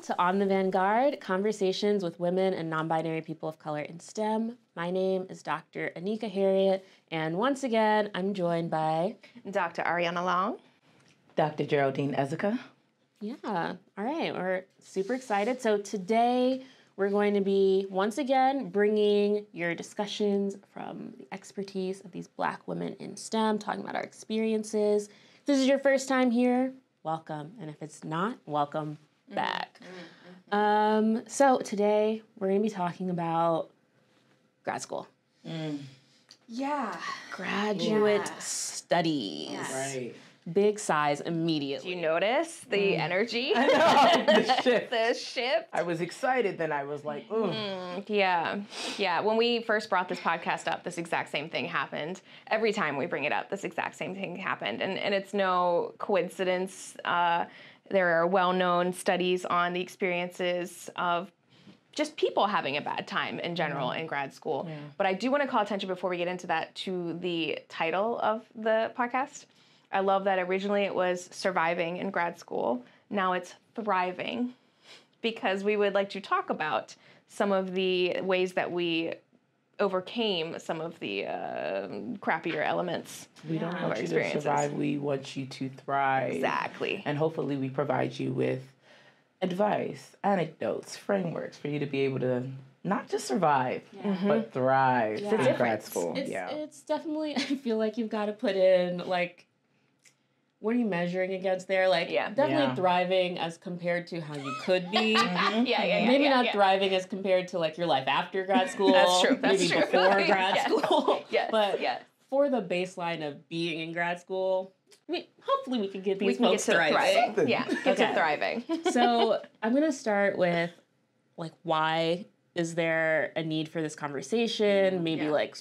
to On the Vanguard, Conversations with Women and Non-Binary People of Color in STEM. My name is Dr. Anicca Harriot, and once again, I'm joined by Dr. Arianna Long. Dr. Geraldine Ezeka. Yeah, all right, we're super excited. So today, we're going to be, once again, bringing your discussions from the expertise of these Black women in STEM, talking about our experiences. If this is your first time here, welcome. And if it's not, welcome back. So today, we're going to be talking about grad school. Yeah. Graduate studies. Yes. Right. Big size immediately. Do you notice the energy? I know, the shift. The shift. I was excited, then I was like, ooh. Yeah. When we first brought this podcast up, this exact same thing happened. Every time we bring it up, this exact same thing happened. And it's no coincidence. There are well-known studies on the experiences of just people having a bad time in general in grad school. Yeah. But I do want to call attention before we get into that to the title of the podcast. I love that originally it was surviving in grad school. Now it's thriving, because we would like to talk about some of the ways that we overcame some of the crappier elements. We don't want you to survive, we want you to thrive. Exactly. And hopefully we provide you with advice, anecdotes, frameworks for you to be able to not just survive, but thrive in grad school. It's definitely, I feel like you've got to put in, like, what are you measuring against there? Like, definitely thriving as compared to how you could be. Maybe not thriving as compared to, like, your life after grad school. That's true. Maybe before grad school. But for the baseline of being in grad school, I mean, hopefully we can get these folks to thriving. Get to thriving. So I'm going to start with, like, why is there a need for this conversation? Maybe, like,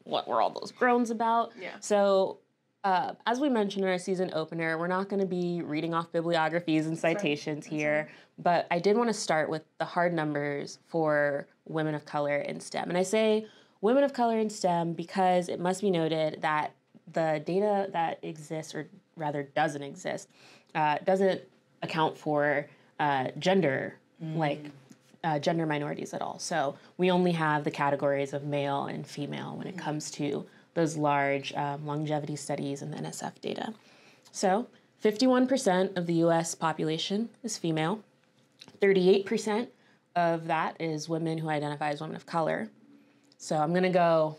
what were all those groans about? Yeah. So as we mentioned in our season opener, we're not going to be reading off bibliographies and citations here, but I did want to start with the hard numbers for women of color in STEM. And I say women of color in STEM because it must be noted that the data that exists, or rather doesn't exist, doesn't account for gender minorities at all. So we only have the categories of male and female when it comes to those large longevity studies and the NSF data. So 51% of the U.S. population is female. 38% of that is women who identify as women of color. So I'm going to go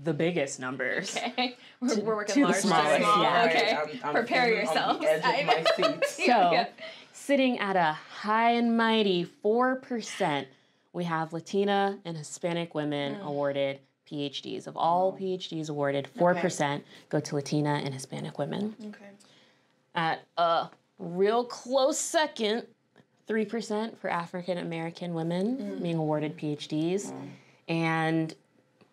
the biggest numbers. Okay. We're working large to small. Yeah. Okay. I'm Prepare yourself. On the edge of my seat. So sitting at a high and mighty 4%, we have Latina and Hispanic women awarded PhDs. Of all PhDs awarded, 4% go to Latina and Hispanic women. Okay. At a real close second, 3% for African American women being awarded PhDs, and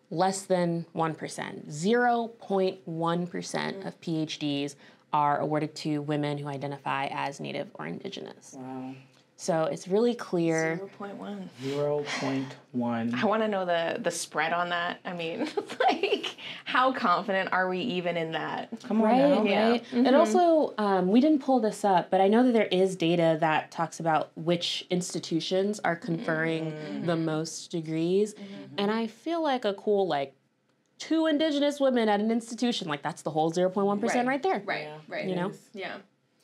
less than 1%, 0.1% of PhDs are awarded to women who identify as Native or Indigenous. Wow. So it's really clear. 0.1. 0.1. I want to know the spread on that. I mean, like, how confident are we even in that? Come on now. Right? And also, we didn't pull this up, but I know that there is data that talks about which institutions are conferring the most degrees. And I feel like a cool, like, 2 Indigenous women at an institution, like, that's the whole 0.1% right there. Right. You know? Yeah.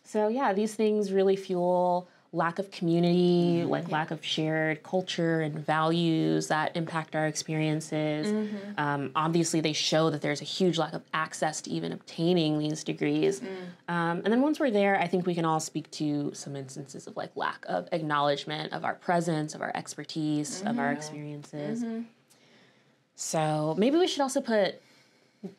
So, yeah, these things really fuel lack of community, like lack of shared culture and values that impact our experiences. Obviously, they show that there's a huge lack of access to even obtaining these degrees. And then once we're there, I think we can all speak to some instances of, like, lack of acknowledgement of our presence, of our expertise, of our experiences. So maybe we should also put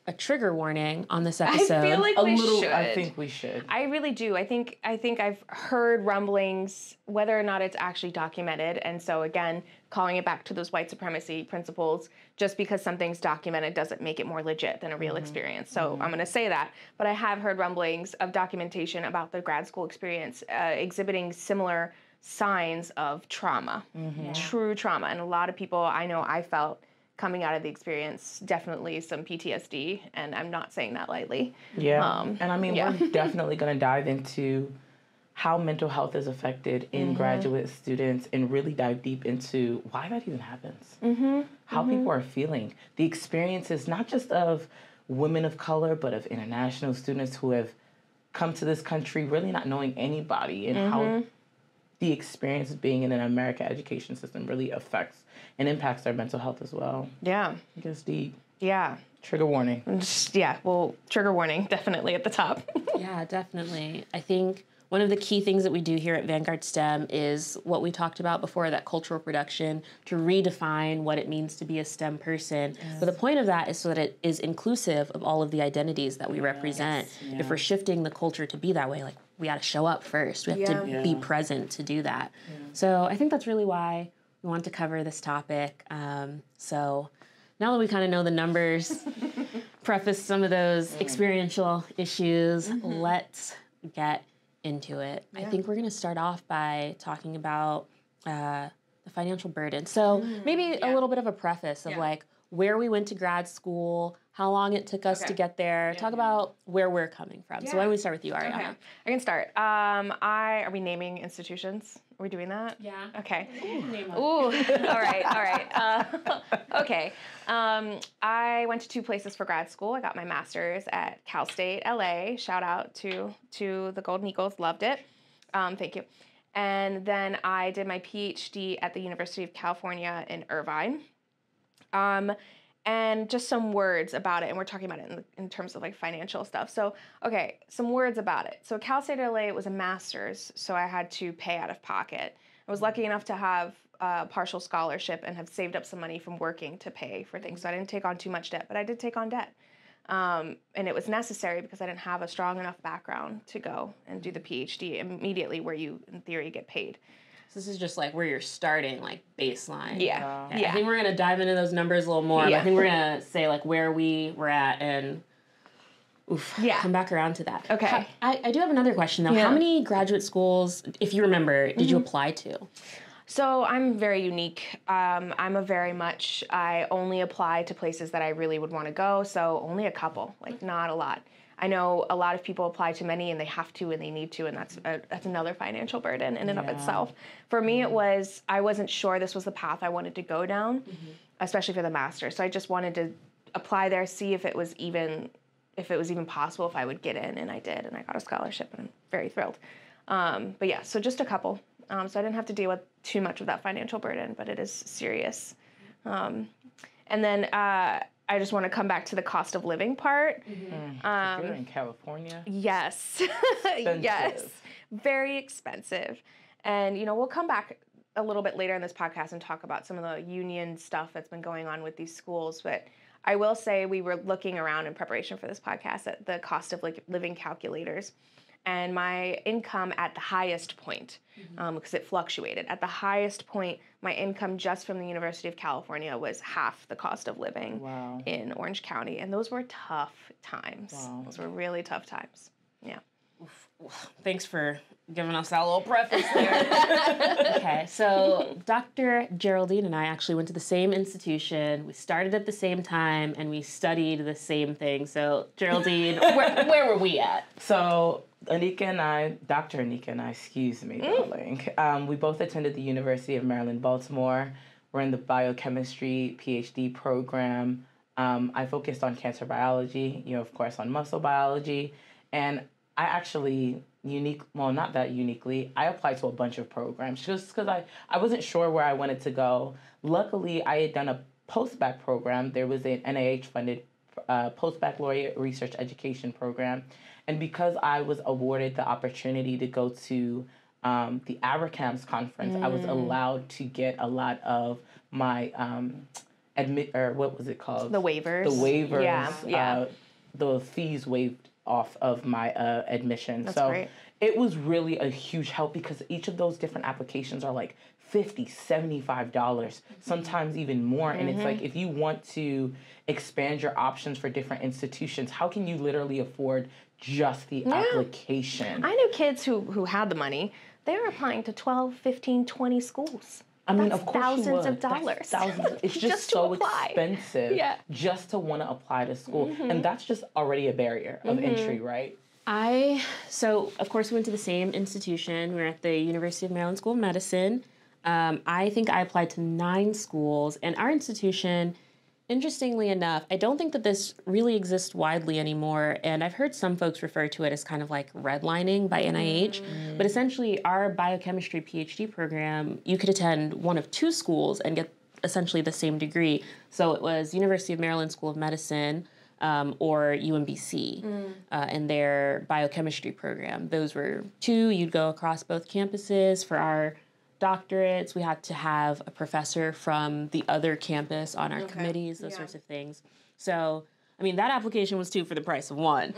a trigger warning on this episode. I feel like we should. I think we should. I really do. I think I've heard rumblings, whether or not it's actually documented. And so again, calling it back to those white supremacy principles, just because something's documented doesn't make it more legit than a real experience. So I'm going to say that. But I have heard rumblings of documentation about the grad school experience exhibiting similar signs of trauma, true trauma. And a lot of people I know I felt coming out of the experience, definitely some PTSD, and I'm not saying that lightly. Yeah, and I mean, we're definitely going to dive into how mental health is affected in graduate students and really dive deep into why that even happens, how people are feeling, the experiences not just of women of color, but of international students who have come to this country really not knowing anybody, and how the experience of being in an American education system really affects and impacts their mental health as well. Yeah. It gets deep. Yeah. Trigger warning. Yeah, well, trigger warning, definitely at the top. Yeah, definitely. I think one of the key things that we do here at Vanguard STEM is what we talked about before, that cultural production, to redefine what it means to be a STEM person. But the point of that is so that it is inclusive of all of the identities that we represent. Yeah. If we're shifting the culture to be that way, like, we got to show up first. We have to be present to do that. So I think that's really why we want to cover this topic. So now that we kind of know the numbers, preface some of those experiential issues, let's get into it. I think we're going to start off by talking about the financial burden. So maybe a little bit of a preface of like where we went to grad school, how long it took us to get there. Talk about where we're coming from. So why don't we start with you, Arianna? Okay. I can start. Are we naming institutions? Are we doing that? Yeah. Okay. Ooh. All right. Okay. I went to 2 places for grad school. I got my master's at Cal State LA. Shout out to the Golden Eagles. Loved it. Thank you. And then I did my PhD at the University of California in Irvine. And just some words about it, and we're talking about it in terms of like financial stuff. So, okay, some words about it. So Cal State LA, it was a master's, so I had to pay out of pocket. I was lucky enough to have a partial scholarship and have saved up some money from working to pay for things. So I didn't take on too much debt, but I did take on debt. And it was necessary because I didn't have a strong enough background to go and do the PhD immediately where you, in theory, get paid. So this is just like where you're starting, like baseline. Yeah. I think we're going to dive into those numbers a little more. But I think we're going to say like where we were at and come back around to that. Okay. I do have another question though. How many graduate schools, if you remember, did you apply to? So I'm very unique. I only apply to places that I really would want to go. So only a couple, like not a lot. I know a lot of people apply to many and they have to and they need to, and that's another financial burden in and of itself. For me, it was, I wasn't sure this was the path I wanted to go down, especially for the master. So I just wanted to apply there, see if it was even possible, if I would get in, and I did, and I got a scholarship, and I'm very thrilled. But yeah, so just a couple. So I didn't have to deal with too much of that financial burden, but it is serious. And then I just want to come back to the cost of living part. If you're in California. Yes. Yes. Very expensive. And, we'll come back a little bit later in this podcast and talk about some of the union stuff that's been going on with these schools. But I will say we were looking around in preparation for this podcast at the cost of living calculators. And my income at the highest point, because it fluctuated, at the highest point, my income just from the University of California was half the cost of living in Orange County. And those were tough times. Those were really tough times. Yeah. Thanks for giving us that little preface there. Okay, so Dr. Geraldine and I actually went to the same institution. We started at the same time, and we studied the same thing. So, Geraldine, where were we at? So, Dr. Anicca and I, excuse me, darling. We both attended the University of Maryland, Baltimore. We're in the biochemistry PhD program. I focused on cancer biology, of course, on muscle biology. And I actually, not that uniquely, I applied to a bunch of programs just because I wasn't sure where I wanted to go. Luckily, I had done a post-bac program. There was an NIH-funded post-baccalaureate research education program. And because I was awarded the opportunity to go to the ABRACAMS conference, I was allowed to get a lot of my what was it called? The waivers. The waivers. Yeah. The fees waived off of my admission. That's so great. It was really a huge help because each of those different applications are like $50, $75, sometimes even more. And it's like, if you want to expand your options for different institutions, how can you literally afford just the application? I knew kids who had the money. They were applying to 12, 15, 20 schools. I mean, That's of course thousands you would. of dollars. It's just so expensive just to want to apply to school. And that's just already a barrier of entry, right? So of course we went to the same institution. We were at the University of Maryland School of Medicine. I think I applied to 9 schools, and our institution, interestingly enough, I don't think that this really exists widely anymore, and I've heard some folks refer to it as kind of like redlining by NIH, but essentially our biochemistry PhD program, you could attend one of 2 schools and get essentially the same degree. So it was University of Maryland School of Medicine, or UMBC and their biochemistry program. Those were 2. You'd go across both campuses. For our doctorates, we had to have a professor from the other campus on our committees, those sorts of things. So, I mean, that application was 2 for the price of 1.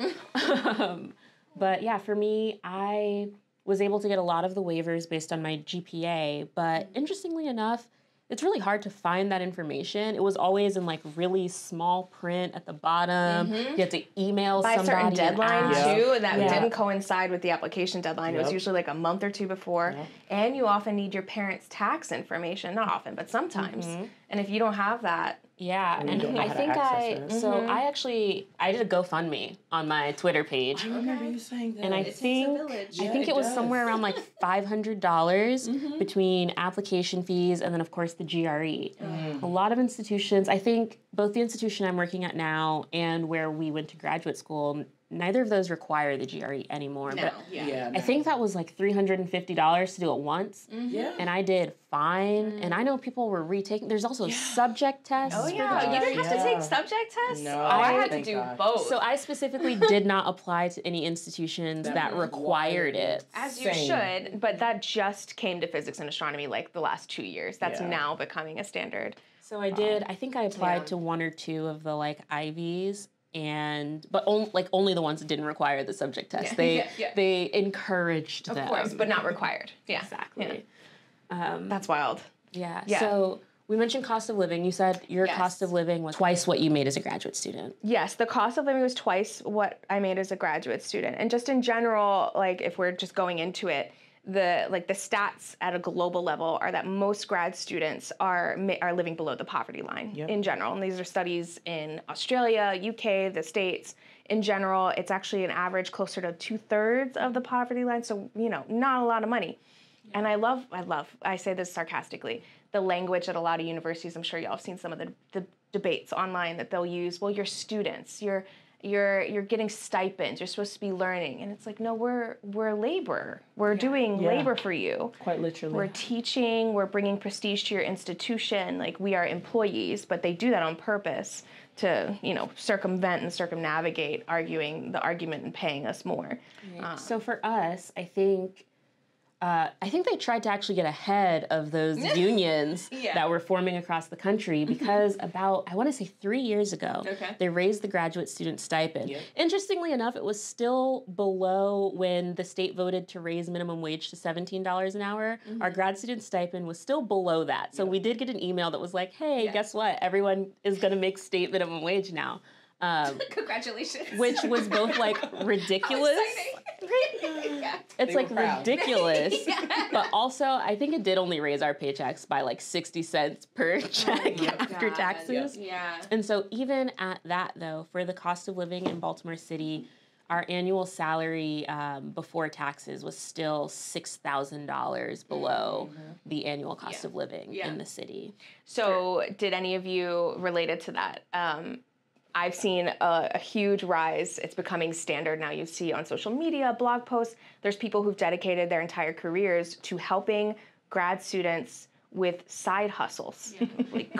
But yeah, for me, I was able to get a lot of the waivers based on my GPA. But interestingly enough, it's really hard to find that information. It was always in like really small print at the bottom. You had to email by somebody. By a certain deadline too, and that Yeah. didn't coincide with the application deadline. It was usually like a month or 2 before. And you often need your parents' tax information. Not often, but sometimes. And if you don't have that, yeah, and I think I did a GoFundMe on my Twitter page. I remember you saying that. And I think it was somewhere around like $500 between application fees and then of course the GRE. A lot of institutions, I think both the institution I'm working at now and where we went to graduate school, neither of those require the GRE anymore. No. But I think that was like $350 to do it once. And I did fine. And I know people were retaking. There's also subject tests. Oh yeah, you didn't have to take subject tests? No, I had to do both. So I specifically did not apply to any institutions that required it. As you should, but that just came to physics and astronomy like the last 2 years. That's now becoming a standard. So I did. I think I applied to 1 or 2 of the like Ivies. But only the ones that didn't require the subject test. They encouraged them. Of course, but not required. Yeah. Exactly. That's wild. Yeah. So we mentioned cost of living. You said your cost of living was twice what you made as a graduate student. Yes, the cost of living was twice what I made as a graduate student. And just in general, like if we're just going into it, the stats at a global level are that most grad students are living below the poverty line in general. And these are studies in Australia, UK, the States. In general, it's actually an average closer to 2/3 of the poverty line. So, not a lot of money. And I say this sarcastically, the language at a lot of universities, I'm sure y'all have seen some of the debates online that they'll use, well, you're students, you're getting stipends, you're supposed to be learning. And it's like, no, we're labor. We're doing labor for you. Quite literally. We're teaching, we're bringing prestige to your institution. Like, we are employees, but they do that on purpose to, circumvent and circumnavigate arguing the argument and paying us more. So for us, I think they tried to actually get ahead of those unions that were forming across the country because about, I want to say 3 years ago, they raised the graduate student stipend. Interestingly enough, it was still below when the state voted to raise minimum wage to $17 an hour. Our grad student stipend was still below that. So we did get an email that was like, hey, guess what? Everyone is going to make state minimum wage now. Congratulations. Which was both like ridiculous. It's like ridiculous. But also I think it did only raise our paychecks by like 60 cents per check after taxes. And so even at that though, for the cost of living in Baltimore City, our annual salary before taxes was still $6,000 below the annual cost of living in the city. So did any of you related to that? I've seen a huge rise. It's becoming standard now. You see on social media, blog posts, there's people who've dedicated their entire careers to helping grad students with side hustles.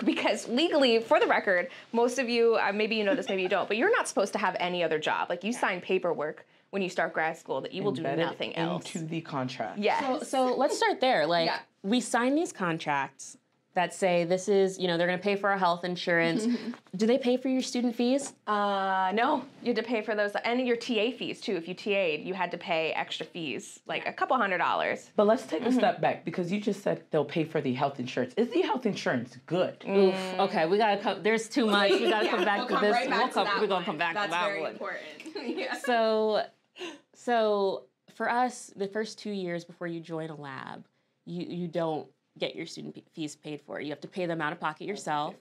Because legally, for the record, most of you, maybe you know this, maybe you don't, but you're not supposed to have any other job. Like you sign paperwork when you start grad school that you will do nothing else. Into the contract. Yes. So let's start there. Like we sign these contracts that say this is, they're going to pay for our health insurance. Do they pay for your student fees? No, you had to pay for those. And your TA fees, too. If you TA'd, you had to pay extra fees, like a couple $100. But let's take a step back, because you just said they'll pay for the health insurance. Is the health insurance good? Oof. Okay, we got to come. There's too much. We got to come back to this. Right back we're going to come back to that one. That's very important. So for us, the first 2 years before you join a lab, you don't get your student fees paid for. You have to pay them out of pocket yourself.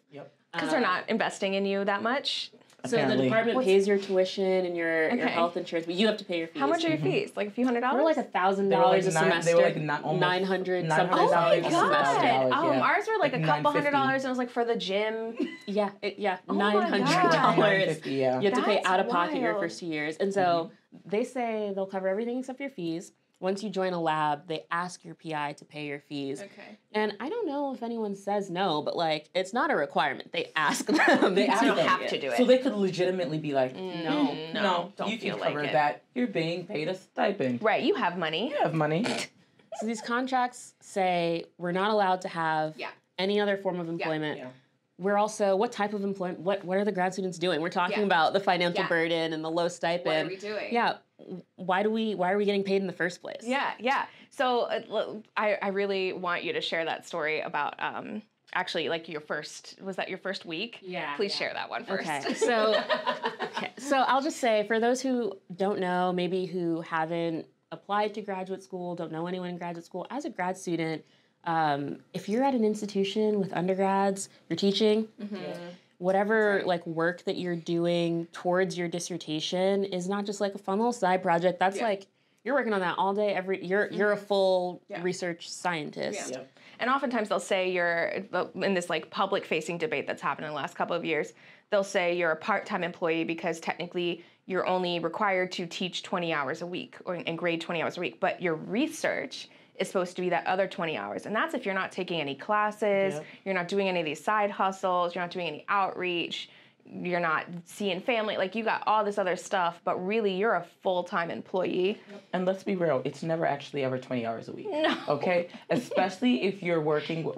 Because they're not investing in you that much. So the department pays your tuition and your health insurance, but you have to pay your fees. How much are your fees? Like a few $100s? They're like $1,000 a semester. They were like $900 Oh my god! Yeah. Ours were like a couple $100, and it was like for the gym. Yeah, Oh my $900. $950, yeah. You have to pay That's out of pocket your wild. first 2 years, and so they say they'll cover everything except your fees. Once you join a lab, they ask your PI to pay your fees. Okay. And I don't know if anyone says no, but like it's not a requirement. They ask them. They ask You don't them. have to do it. So they could legitimately be like, No, don't you feel can cover like it. that. You're being paid a stipend. Right, you have money. You have money. So these contracts say we're not allowed to have any other form of employment. Yeah. We're also, what type of employment, what are the grad students doing? We're talking about the financial burden and the low stipend. What are we doing? Yeah. Why are we getting paid in the first place? Yeah. So I really want you to share that story about actually like was that your first week? Yeah. Please share that one first. Okay. So I'll just say, for those who don't know, maybe who haven't applied to graduate school, don't know anyone in graduate school, as a grad student, if you're at an institution with undergrads, you're teaching, whatever like work that you're doing towards your dissertation is not just like a fun little side project. That's like you're working on that all day. You're a full research scientist. Yeah. And oftentimes they'll say you're in this like public facing debate that's happened in the last couple of years. They'll say you're a part-time employee because technically you're only required to teach 20 hours a week and grade 20 hours a week, but your research is supposed to be that other 20 hours. And that's if you're not taking any classes, you're not doing any of these side hustles, you're not doing any outreach, you're not seeing family, like you got all this other stuff, but really you're a full-time employee. And let's be real, it's never actually ever 20 hours a week. No. Okay? Especially if you're working,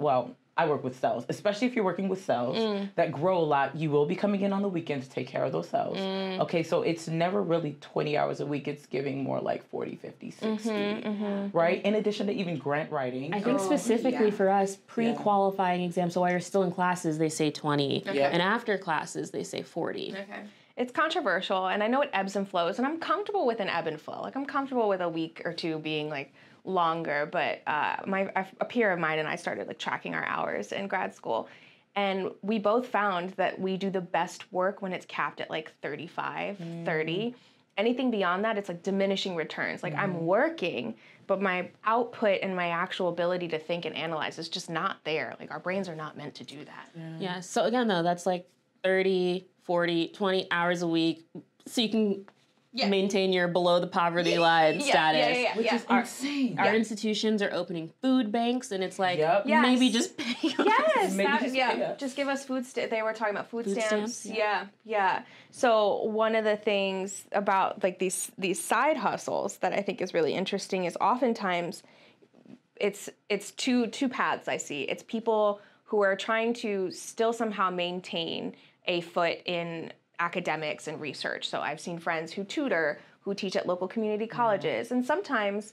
I work with cells. Especially if you're working with cells that grow a lot, you will be coming in on the weekends to take care of those cells. Okay, so it's never really 20 hours a week. It's giving more like 40, 50, 60, right? In addition to even grant writing. I think specifically for us, pre-qualifying exams, so while you're still in classes, they say 20. And after classes, they say 40. Okay. It's controversial, and I know it ebbs and flows, and I'm comfortable with an ebb and flow. Like, I'm comfortable with a week or two being, like, longer, but a peer of mine and I started, like, tracking our hours in grad school, and we both found that we do the best work when it's capped at, like, 35, 30. Anything beyond that, it's, like, diminishing returns. Like, I'm working, but my output and my actual ability to think and analyze is just not there. Like, our brains are not meant to do that. Yeah, so again, though, that's, like, 30, 40, 20 hours a week, so you can maintain your below the poverty line status. Which is insane. Our institutions are opening food banks, and it's like, maybe just pay us. Just give us food they were talking about food stamps. Yeah. So one of the things about like these side hustles that I think is really interesting is oftentimes it's two paths I see. It's people who are trying to still somehow maintain a foot in academics and research. So I've seen friends who tutor, who teach at local community colleges, and sometimes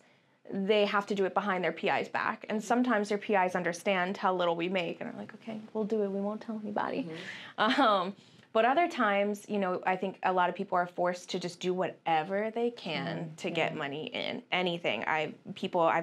they have to do it behind their PI's back. And sometimes their PIs understand how little we make and are like, okay, we'll do it. We won't tell anybody. But other times, you know, I think a lot of people are forced to just do whatever they can to get money in anything. I've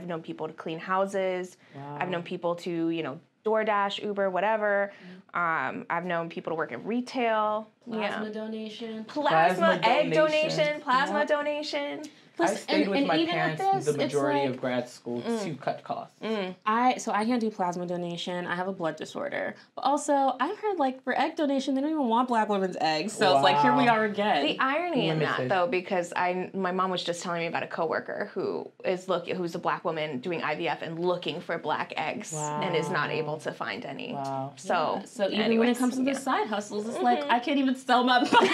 known people to clean houses. I've known people to, you know, DoorDash, Uber, whatever. I've known people to work in retail. Plasma donation. Plasma egg donation. Plasma donation. I stayed with my parents with this, the majority like, of grad school to cut costs. I can't do plasma donation. I have a blood disorder. But also, I've heard, like, for egg donation, they don't even want Black women's eggs. So it's like, here we are again. The irony in that, though, because my mom was just telling me about a coworker who's a Black woman doing IVF and looking for Black eggs and is not able to find any. Wow. So even when it comes to the side hustles, it's like, I can't even sell my body.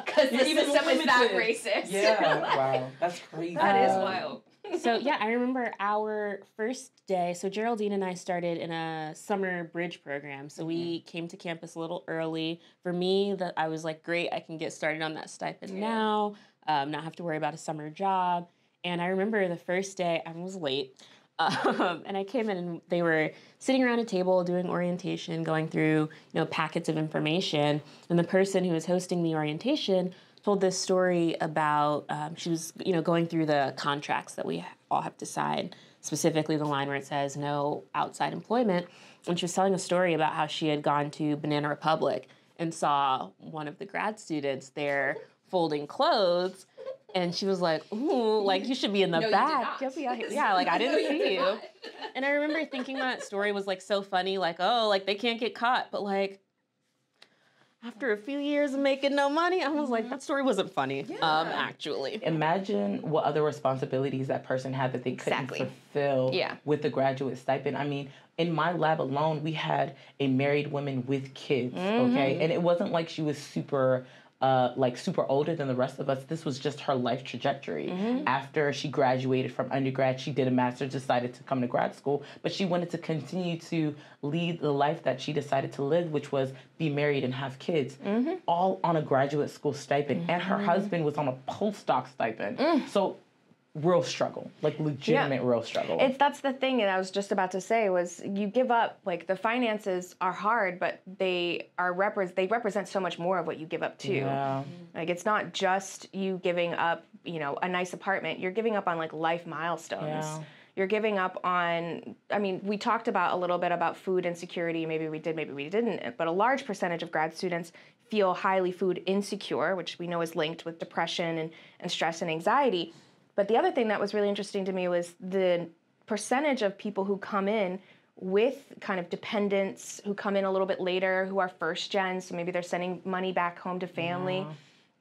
Because the system is that racist. Yeah. Wow, that's crazy. That is wild. So yeah, I remember our first day. So Geraldine and I started in a summer bridge program. So we came to campus a little early. For me, I was like, great, I can get started on that stipend now, not have to worry about a summer job. And I remember the first day I was late. And I came in and they were sitting around a table doing orientation, going through, packets of information. And the person who was hosting the orientation told this story about, she was, going through the contracts that we all have to sign, specifically the line where it says no outside employment. And she was telling a story about how she had gone to Banana Republic and saw one of the grad students there folding clothes. And she was like, ooh, like, you should be in the back. Yeah, like, I didn't see you. And I remember thinking that story was, like, so funny, like, oh, like, they can't get caught. But, like, after a few years of making no money, I was like, that story wasn't funny, actually. Imagine what other responsibilities that person had that they couldn't fulfill with the graduate stipend. I mean, in my lab alone, we had a married woman with kids, okay? And it wasn't like she was super older than the rest of us. This was just her life trajectory. After she graduated from undergrad, she did a master's, decided to come to grad school, but she wanted to continue to lead the life that she decided to live, which was be married and have kids, all on a graduate school stipend. And her husband was on a postdoc stipend. So real struggle, like legitimate real struggle. That's the thing that I was just about to say was you give up, like the finances are hard, but they represent so much more of what you give up too. Like it's not just you giving up, you know, a nice apartment, you're giving up on like life milestones. You're giving up on, I mean, we talked about a little bit about food insecurity, maybe we did, maybe we didn't, but a large percentage of grad students feel highly food insecure, which we know is linked with depression and stress and anxiety. But the other thing that was really interesting to me was the percentage of people who come in with kind of dependents, who come in a little bit later, who are first gen, so maybe they're sending money back home to family.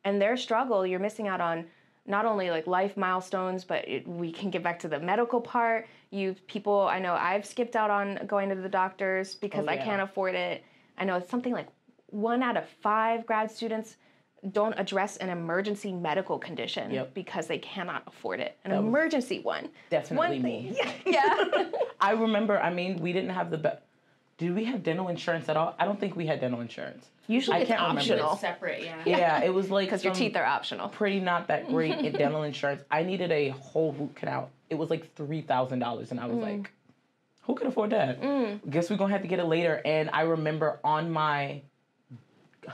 And their struggle, you're missing out on not only like life milestones, but we can get back to the medical part. I know I've skipped out on going to the doctors because I can't afford it. I know it's something like 1 out of 5 grad students don't address an emergency medical condition because they cannot afford it. An emergency one. Definitely me. I remember, I mean, we didn't have did we have dental insurance at all? I don't think we had dental insurance. Usually it's optional. It's separate, Yeah, it was like because your teeth are optional. Pretty not that great in dental insurance. I needed a whole root canal. It was like $3,000, and I was like, who can afford that? Guess we're gonna have to get it later. And I remember on my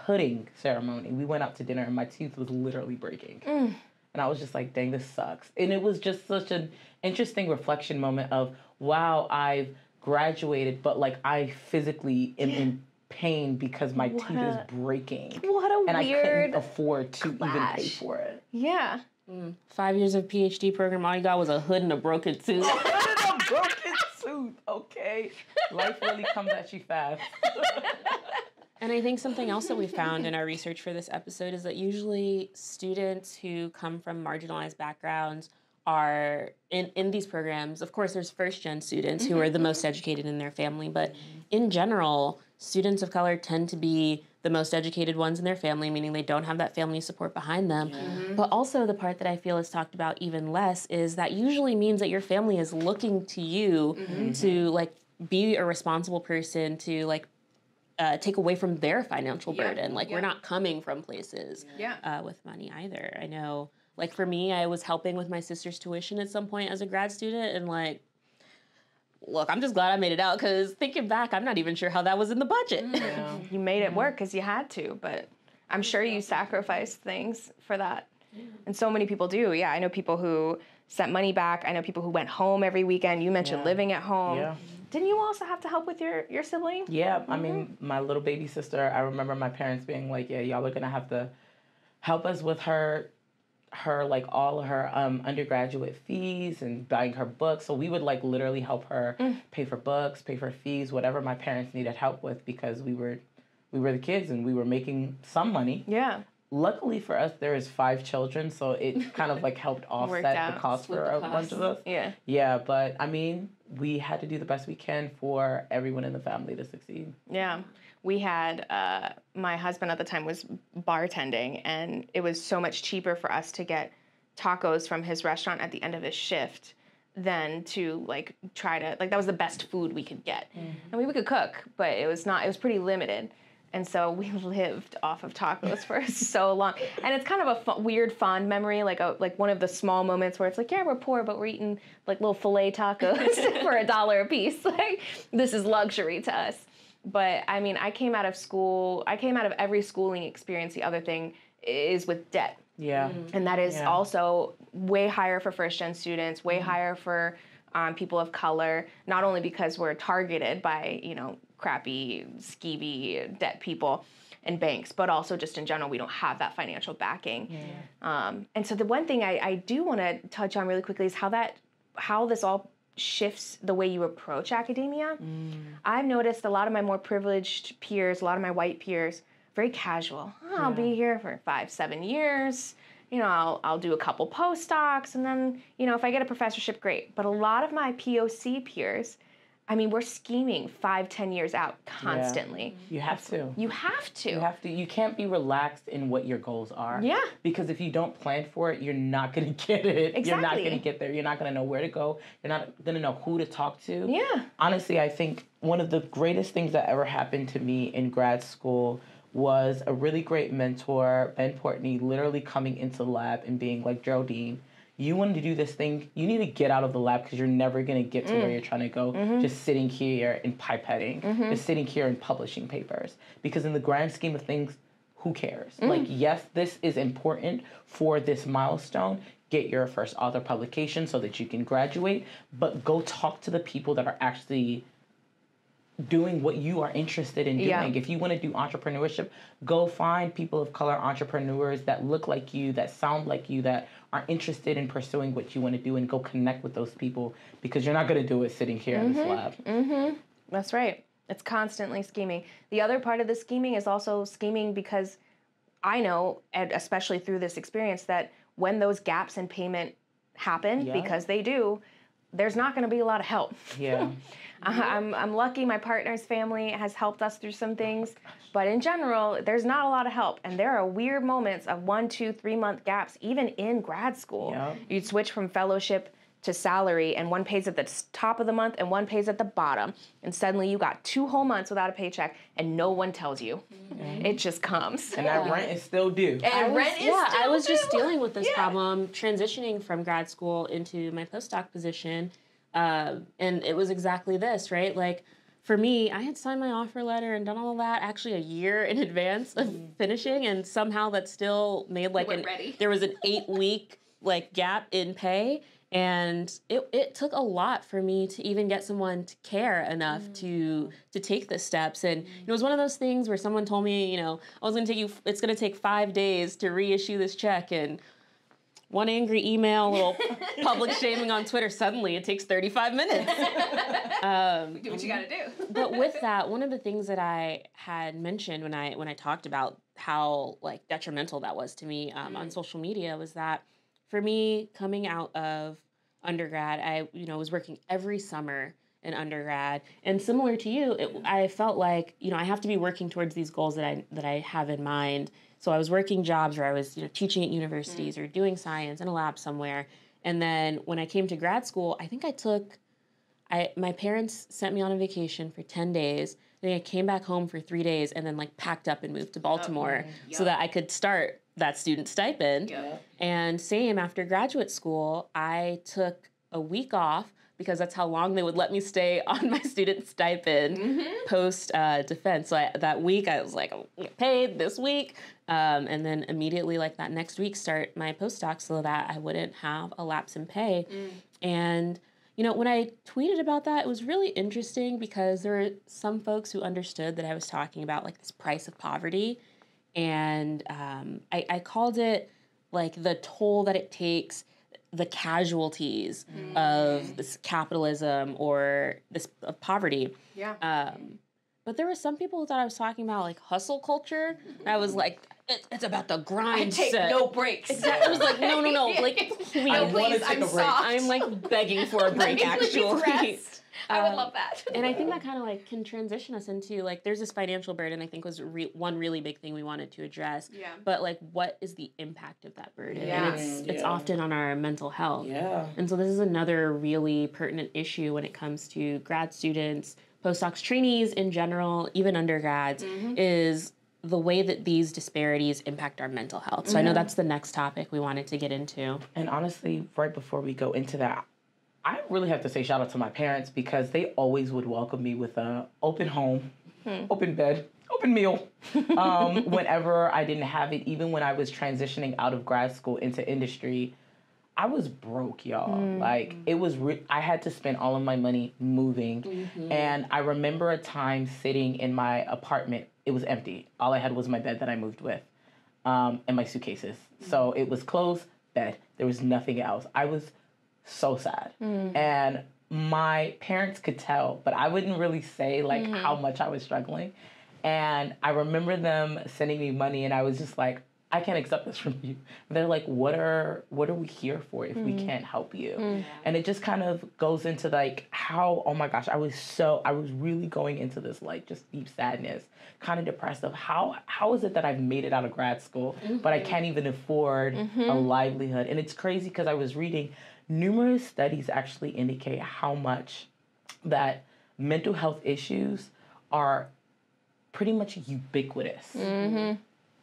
hooding ceremony, we went out to dinner and my tooth was literally breaking. And I was just like, dang, this sucks. And it was just such an interesting reflection moment of, wow, I've graduated, but like I physically am in pain because my teeth is breaking. What a and weird I couldn't afford to even pay for it. 5 years of PhD program, all you got was a hood and a broken tooth. A hood and a broken tooth, okay. Life really comes at you fast. And I think something else that we found in our research for this episode is that usually students who come from marginalized backgrounds are in these programs. Of course, there's first-gen students who are the most educated in their family, but in general, students of color tend to be the most educated ones in their family, meaning they don't have that family support behind them. But also the part that I feel is talked about even less is that usually means that your family is looking to you to like be a responsible person, to like take away from their financial burden. Like we're not coming from places with money either. I know, like for me, I was helping with my sister's tuition at some point as a grad student, and like, look, I'm just glad I made it out, because thinking back, I'm not even sure how that was in the budget. You made it work because you had to, but I'm sure you sacrificed things for that. And so many people do. Yeah, I know people who sent money back. I know people who went home every weekend. You mentioned living at home. Didn't you also have to help with your sibling? Yeah, I mean, my little baby sister, I remember my parents being like, yeah, y'all are going to have to help us with her like all her undergraduate fees and buying her books. So we would like literally help her pay for books, pay for fees, whatever my parents needed help with, because we were the kids and we were making some money. Luckily for us, there is 5 children, so it kind of like helped offset the cost for a bunch of us. Yeah, but I mean, we had to do the best we can for everyone in the family to succeed. Yeah. We had, my husband at the time was bartending, and it was so much cheaper for us to get tacos from his restaurant at the end of his shift than to like try to, like that was the best food we could get. I mean, we could cook, but it was pretty limited. And so we lived off of tacos for so long. And it's kind of a weird, fond memory, like one of the small moments where it's like, yeah, we're poor, but we're eating like little filet tacos for $1 a piece. Like, this is luxury to us. But I mean, I came out of every schooling experience. The other thing is with debt. And that is also way higher for first-gen students, way higher for people of color, not only because we're targeted by, crappy, skeevy debt people and banks, but also just in general, we don't have that financial backing. And so the one thing I do want to touch on really quickly is how this all shifts the way you approach academia. I've noticed a lot of my more privileged peers, a lot of my white peers, very casual. I'll be here for 5-7 years. You know, I'll do a couple postdocs, and then, you know, if I get a professorship, great. But a lot of my POC peers, I mean, we're scheming 5-10 years out constantly. You have to. You have to. You have to. You can't be relaxed in what your goals are. Yeah. Because if you don't plan for it, you're not going to get it. Exactly. You're not going to get there. You're not going to know where to go. You're not going to know who to talk to. Yeah. Honestly, I think one of the greatest things that ever happened to me in grad school was a really great mentor, Ben Portney, literally coming into the lab and being like, Geraldine, you want to do this thing, you need to get out of the lab because you're never going to get to where you're trying to go just sitting here and pipetting, just sitting here and publishing papers. Because in the grand scheme of things, who cares? Like, yes, this is important for this milestone. Get your first author publication so that you can graduate, but go talk to the people that are actually doing what you are interested in doing. Yeah. If you want to do entrepreneurship, go find people of color entrepreneurs that look like you, that sound like you, that are interested in pursuing what you want to do, and go connect with those people, because you're not going to do it sitting here in this lab. That's right. It's constantly scheming. The other part of the scheming is also scheming because I know, and especially through this experience, that when those gaps in payment happen, because they do, there's not going to be a lot of help. Yeah. I'm lucky my partner's family has helped us through some things, but in general, there's not a lot of help. And there are weird moments of 1, 2, 3 month gaps, even in grad school. You'd switch from fellowship to salary, and one pays at the top of the month and one pays at the bottom. And suddenly you got 2 whole months without a paycheck, and no one tells you. It just comes. And that rent is still due. And rent is still I was due. just dealing with this problem, transitioning from grad school into my postdoc position. And it was exactly this, right? Like, for me, I had signed my offer letter and done all of that actually a year in advance of finishing, and somehow that still made like there was an 8-week like gap in pay, and it took a lot for me to even get someone to care enough to take the steps. And it was one of those things where someone told me, you know, it's going to take 5 days to reissue this check, and one angry email, a little public shaming on Twitter, suddenly it takes 35 minutes. Do what you gotta do. But with that, one of the things that I had mentioned when I talked about how like detrimental that was to me on social media was that for me, coming out of undergrad, I was working every summer in undergrad, and similar to you, I felt like I have to be working towards these goals that I have in mind. So I was working jobs where I was teaching at universities or doing science in a lab somewhere. And then when I came to grad school, I think my parents sent me on a vacation for 10 days. Then I came back home for 3 days and then like packed up and moved to Baltimore so that I could start that student stipend. And same after graduate school, I took a week off because that's how long they would let me stay on my student stipend post defense. So that week I was like, I'll get paid this week. And then immediately like that next week start my postdoc so that I wouldn't have a lapse in pay. And when I tweeted about that, it was really interesting because there were some folks who understood that I was talking about like this price of poverty. And I called it like the toll that it takes, the casualties of this capitalism or this of poverty. But there were some people who thought I was talking about like hustle culture. I was like, it's about the grind. I take no breaks. Exactly. I was like, no. Like, please. I want to take a break. I'm like begging for a break, actually. I would love that. And I think that kind of like can transition us into like there's this financial burden I think was one really big thing we wanted to address. But like what is the impact of that burden? And it's often on our mental health. And so this is another really pertinent issue when it comes to grad students, postdocs, trainees in general, even undergrads, is the way that these disparities impact our mental health. So I know that's the next topic we wanted to get into. And honestly, right before we go into that, I really have to say shout out to my parents because they always would welcome me with an open home, open bed, open meal. Whenever I didn't have it, even when I was transitioning out of grad school into industry, I was broke, y'all. Like, it was, I had to spend all of my money moving. And I remember a time sitting in my apartment. It was empty. All I had was my bed that I moved with, and my suitcases. So it was clothes, bed. There was nothing else. I was so sad. And my parents could tell, but I wouldn't really say, like, how much I was struggling. And I remember them sending me money, and I was just like, I can't accept this from you. And they're like, what are we here for if we can't help you? And it just kind of goes into like how, oh my gosh, I was really going into this like just deep sadness, kind of depressed of how is it that I've made it out of grad school, but I can't even afford a livelihood. And it's crazy because I was reading numerous studies actually indicate how much that mental health issues are pretty much ubiquitous.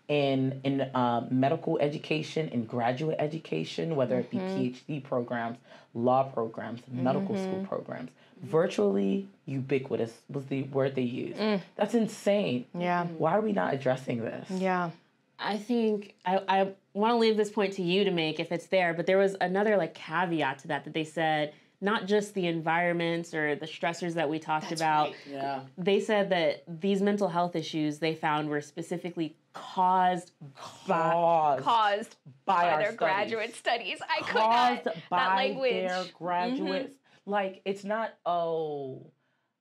In medical education, in graduate education, whether it be PhD programs, law programs, medical school programs. Virtually ubiquitous was the word they used. That's insane. Yeah. Why are we not addressing this? Yeah. I think I want to leave this point to you to make if it's there, but there was another like caveat to that they said not just the environments or the stressors that we talked about. Right. Yeah. They said that these mental health issues they found were specifically caused by their studies. graduate studies. I could Caused not by that language. their graduates. Like, it's not, oh,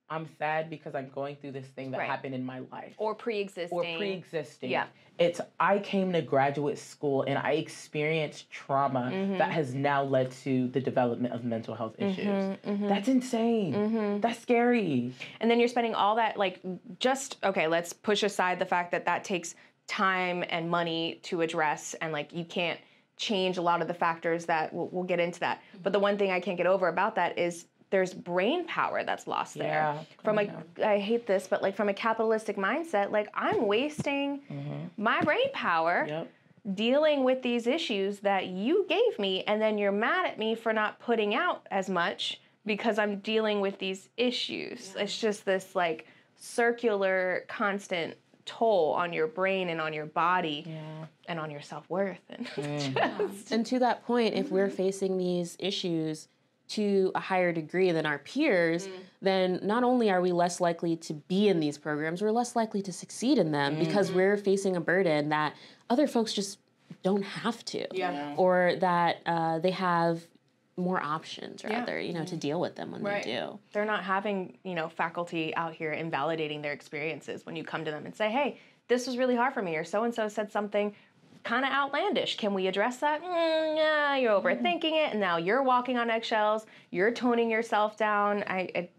I'm sad because I'm going through this thing that happened in my life. Or pre-existing. Yeah. It's, I came to graduate school and I experienced trauma that has now led to the development of mental health issues. That's insane. That's scary. And then you're spending all that, like, just, okay, let's push aside the fact that takes time and money to address, and, like, you can't change a lot of the factors that, we'll get into that. But the one thing I can't get over about that is there's brain power that's lost there. From I hate this, but like from a capitalistic mindset, like I'm wasting my brain power dealing with these issues that you gave me, and then you're mad at me for not putting out as much because I'm dealing with these issues. It's just this like circular, constant toll on your brain and on your body and on your self-worth. And to that point, if we're facing these issues to a higher degree than our peers, then not only are we less likely to be in these programs, we're less likely to succeed in them because we're facing a burden that other folks just don't have to, or that they have more options rather, to deal with them when they do. They're not having, faculty out here invalidating their experiences when you come to them and say, hey, this was really hard for me, or so-and-so said something kind of outlandish. Can we address that? Yeah, you're overthinking it, and now you're walking on eggshells. You're toning yourself down. I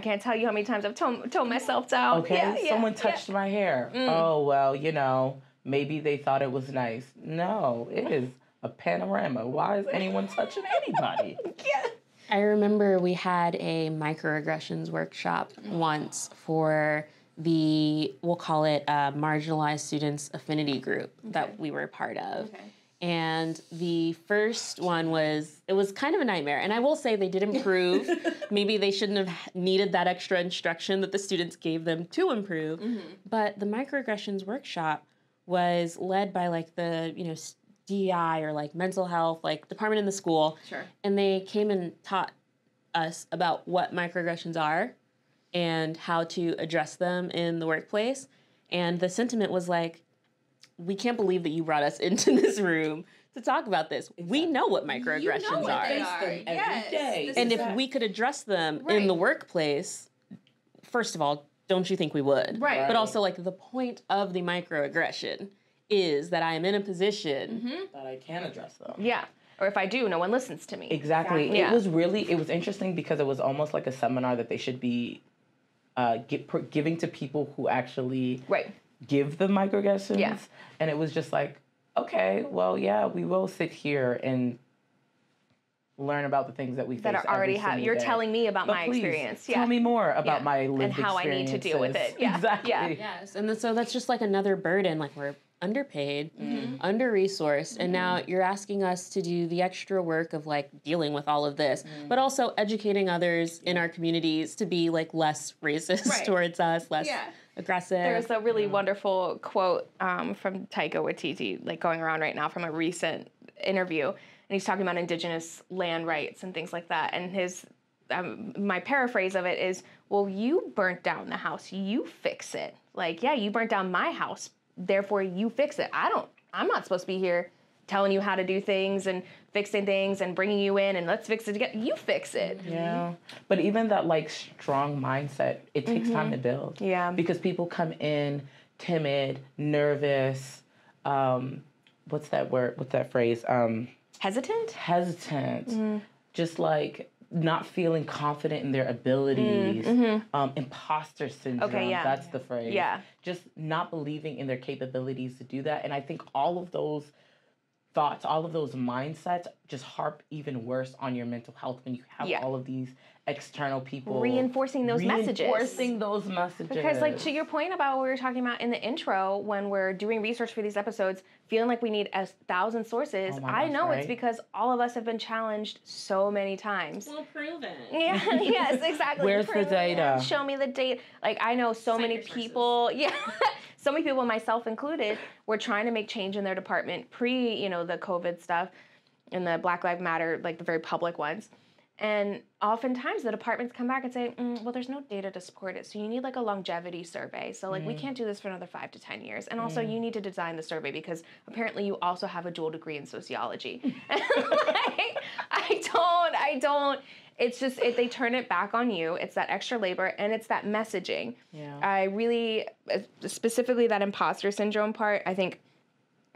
can't tell you how many times I've toned myself down. Okay, someone touched my hair. Oh, well, maybe they thought it was nice. No, it is a panorama. Why is anyone touching anybody? I remember we had a microaggressions workshop once for we'll call it marginalized students affinity group that we were a part of. And the first one it was kind of a nightmare. And I will say they did improve. Maybe they shouldn't have needed that extra instruction that the students gave them to improve. But the microaggressions workshop was led by like the, DEI or like mental health, like department in the school. And they came and taught us about what microaggressions are and how to address them in the workplace. And the sentiment was like, we can't believe that you brought us into this room to talk about this. We know what microaggressions are. Every day. And if we could address them in the workplace, first of all, don't you think we would? But also, like, the point of the microaggression is that I am in a position that I can address them. Or if I do, no one listens to me. Exactly. It was interesting because it was almost like a seminar that they should be giving to people who actually give the microaggressions. And it was just like, okay, well, we will sit here and learn about the things that we face that are already happening. You're telling me about my experience. Tell me more about my lived and how I need to deal with it. Exactly. Yes. And so that's just like another burden. Like we're underpaid, under-resourced, and now you're asking us to do the extra work of like dealing with all of this, but also educating others in our communities to be like less racist towards us, less aggressive. There's a really wonderful quote from Taika Waititi, like going around right now from a recent interview, he's talking about indigenous land rights and things like that. And his my paraphrase of it is, well, you burnt down the house, you fix it. Like, yeah, you burnt down my house, therefore you fix it. I'm not supposed to be here telling you how to do things and fixing things and bringing you in and let's fix it together. You fix it. Yeah. But even that like strong mindset, it takes time to build. Yeah. Because people come in timid, nervous, what's that word? What's that phrase? Hesitant? Hesitant. Just like not feeling confident in their abilities. Imposter syndrome. Okay, yeah. That's the phrase. Yeah. Just not believing in their capabilities to do that. And I think all of those thoughts, all of those mindsets just harp even worse on your mental health when you have all of these external people reinforcing those messages. Because like to your point about what we were talking about in the intro, when we're doing research for these episodes, feeling like we need 1,000 sources, I know it's because all of us have been challenged so many times. Well, prove it. Yeah, yes, exactly. Where's the data? Show me the data. Like I know so many people, so many people, myself included, were trying to make change in their department pre, the COVID stuff and the Black Lives Matter, like the very public ones. And oftentimes the departments come back and say, well, there's no data to support it. So you need like a longevity survey. So like we can't do this for another 5 to 10 years. And also you need to design the survey because apparently you also have a dual degree in sociology. And like, I don't. It's just, they turn it back on you. It's that extra labor and it's that messaging. Yeah. I really, specifically that imposter syndrome part, I think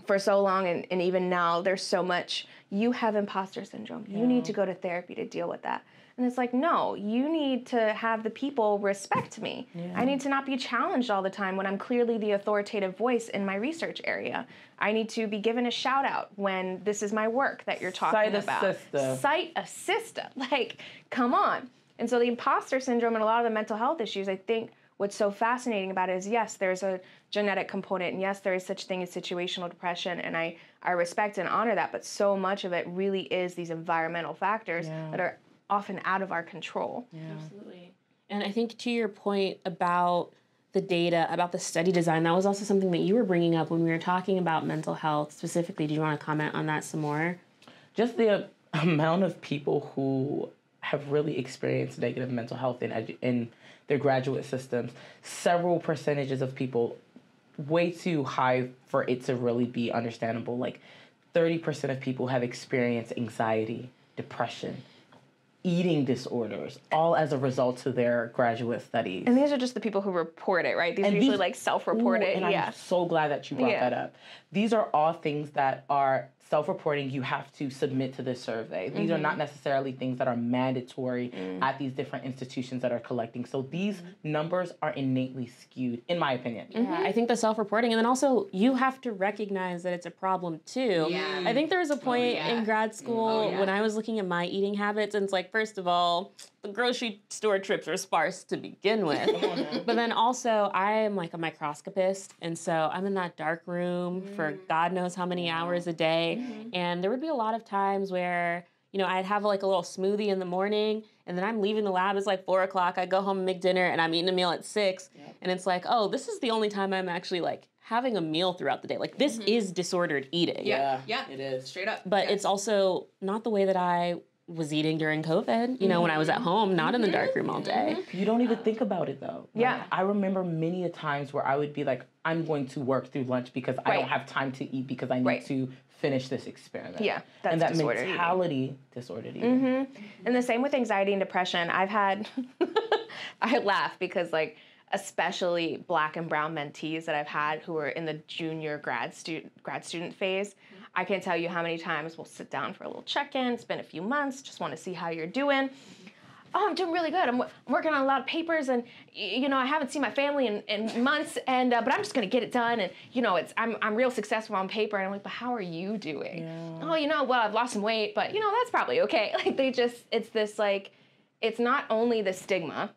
for so long and even now, there's so much, you have imposter syndrome. You need to go to therapy to deal with that. And it's like, no, you need to have the people respect me. Yeah. I need to not be challenged all the time when I'm clearly the authoritative voice in my research area. I need to be given a shout out when this is my work that you're talking about. Cite a sister. Like, come on. And so the imposter syndrome and a lot of the mental health issues, I think what's so fascinating about it is, yes, there's a genetic component, and yes, there is such thing as situational depression, and I respect and honor that, but so much of it really is these environmental factors that are often out of our control. Yeah. Absolutely. And I think to your point about the data, about the study design, that was also something that you were bringing up when we were talking about mental health specifically. Do you want to comment on that some more? Just the amount of people who have really experienced negative mental health in their graduate systems, several percentages of people, way too high for it to really be understandable. Like 30% of people have experienced anxiety, depression, eating disorders, all as a result of their graduate studies. And these are just the people who report it, right? These are usually like self-reported. And I'm so glad that you brought that up. These are all things that are self-reporting. You have to submit to this survey. These are not necessarily things that are mandatory at these different institutions that are collecting. So these numbers are innately skewed, in my opinion. Yeah, I think the self-reporting, and then also you have to recognize that it's a problem too. Yeah. I think there was a point in grad school when I was looking at my eating habits, and it's like, first of all, the grocery store trips are sparse to begin with. But then also, I am like a microscopist, and so I'm in that dark room for God knows how many hours a day. And there would be a lot of times where, I'd have like a little smoothie in the morning, and then I'm leaving the lab. It's like 4 o'clock. I go home and make dinner, and I'm eating a meal at 6. And it's like, oh, this is the only time I'm actually like having a meal throughout the day. Like this is disordered eating. Yeah, it is. Straight up. But it's also not the way that I was eating during COVID, when I was at home, not in the dark room all day. You don't even think about it though. Yeah. Like, I remember many a times where I would be like, I'm going to work through lunch because I don't have time to eat because I need to finish this experiment. Yeah, that's and that disordered mentality, disordered eating. And the same with anxiety and depression. I've had, I laugh because like, especially Black and brown mentees that I've had who are in the junior grad student phase, I can't tell you how many times we'll sit down for a little check-in. It's been a few months, just want to see how you're doing. Oh, I'm doing really good. I'm working on a lot of papers, and I haven't seen my family in months, and but I'm just gonna get it done. And I'm real successful on paper. And I'm like, but how are you doing? Yeah. Oh, well, I've lost some weight, but that's probably okay. Like it's this like, it's not only the stigma,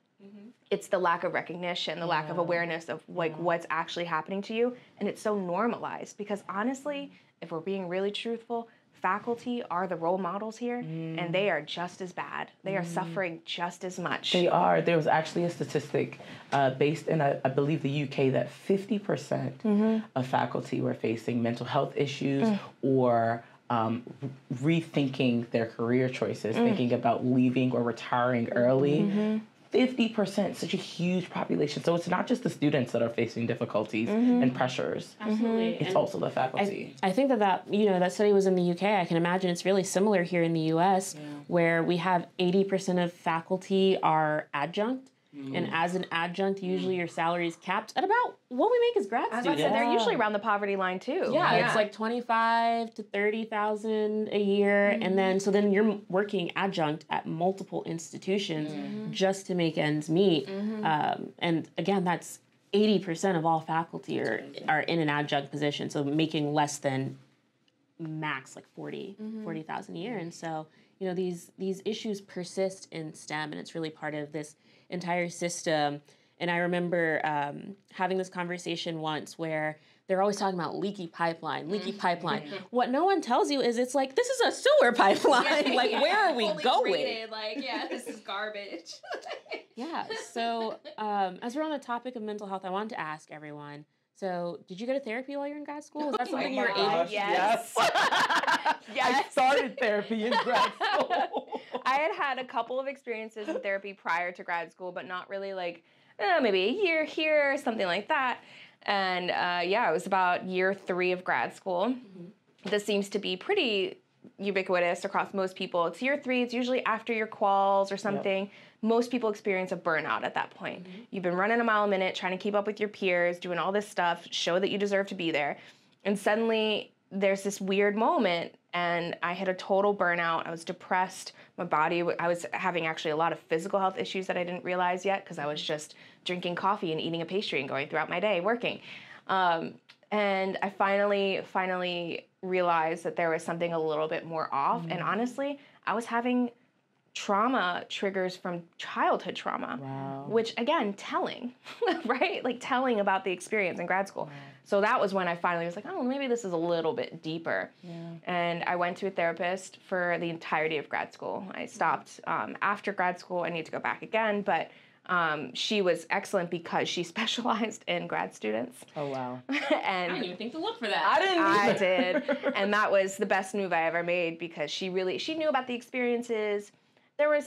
it's the lack of recognition, the lack of awareness of like what's actually happening to you, and it's so normalized because honestly, if we're being really truthful, faculty are the role models here, and they are just as bad. They are suffering just as much. They are. There was actually a statistic based in, I believe, the UK that 50% of faculty were facing mental health issues or rethinking their career choices, thinking about leaving or retiring early. 50%, such a huge population. So it's not just the students that are facing difficulties and pressures. Absolutely. It's also the faculty. I think that that study was in the UK. I can imagine it's really similar here in the US, where we have 80% of faculty are adjunct. And as an adjunct, usually your salary is capped at about what we make as grad students. They're usually around the poverty line too. Yeah, it's like 25 to 30,000 a year, and then you're working adjunct at multiple institutions just to make ends meet. And again, that's 80% of all faculty are in an adjunct position, so making less than max like 40,000 a year. And so these issues persist in STEM, and it's really part of this entire system. And I remember having this conversation once where they're always talking about leaky pipeline. What no one tells you is it's like, this is a sewer pipeline. Where are we going? Treated, this is garbage. So as we're on the topic of mental health, I wanted to ask everyone, so did you go to therapy while you were in grad school? Is that something you were able to do? Yes. I started therapy in grad school. I had a couple of experiences in therapy prior to grad school, but not really maybe a year here, something like that. And it was about year 3 of grad school. This seems to be pretty ubiquitous across most people. It's year 3, it's usually after your quals or something. Yep. Most people experience a burnout at that point. You've been running a mile a minute, trying to keep up with your peers, doing all this stuff, show that you deserve to be there. And suddenly there's this weird moment, and I had a total burnout. I was depressed. My body, I was having actually a lot of physical health issues that I didn't realize yet because I was just drinking coffee and eating a pastry and going throughout my day working. And I finally realized that there was something a little bit more off. And honestly, I was having trauma triggers from childhood trauma, which again, telling, right? Telling about the experience in grad school. Wow. So that was when I finally was like, oh, maybe this is a little bit deeper. And I went to a therapist for the entirety of grad school. I stopped after grad school. I need to go back again, but she was excellent because she specialized in grad students. Oh, wow. And I didn't even think to look for that. I did. And that was the best move I ever made because she knew about the experiences.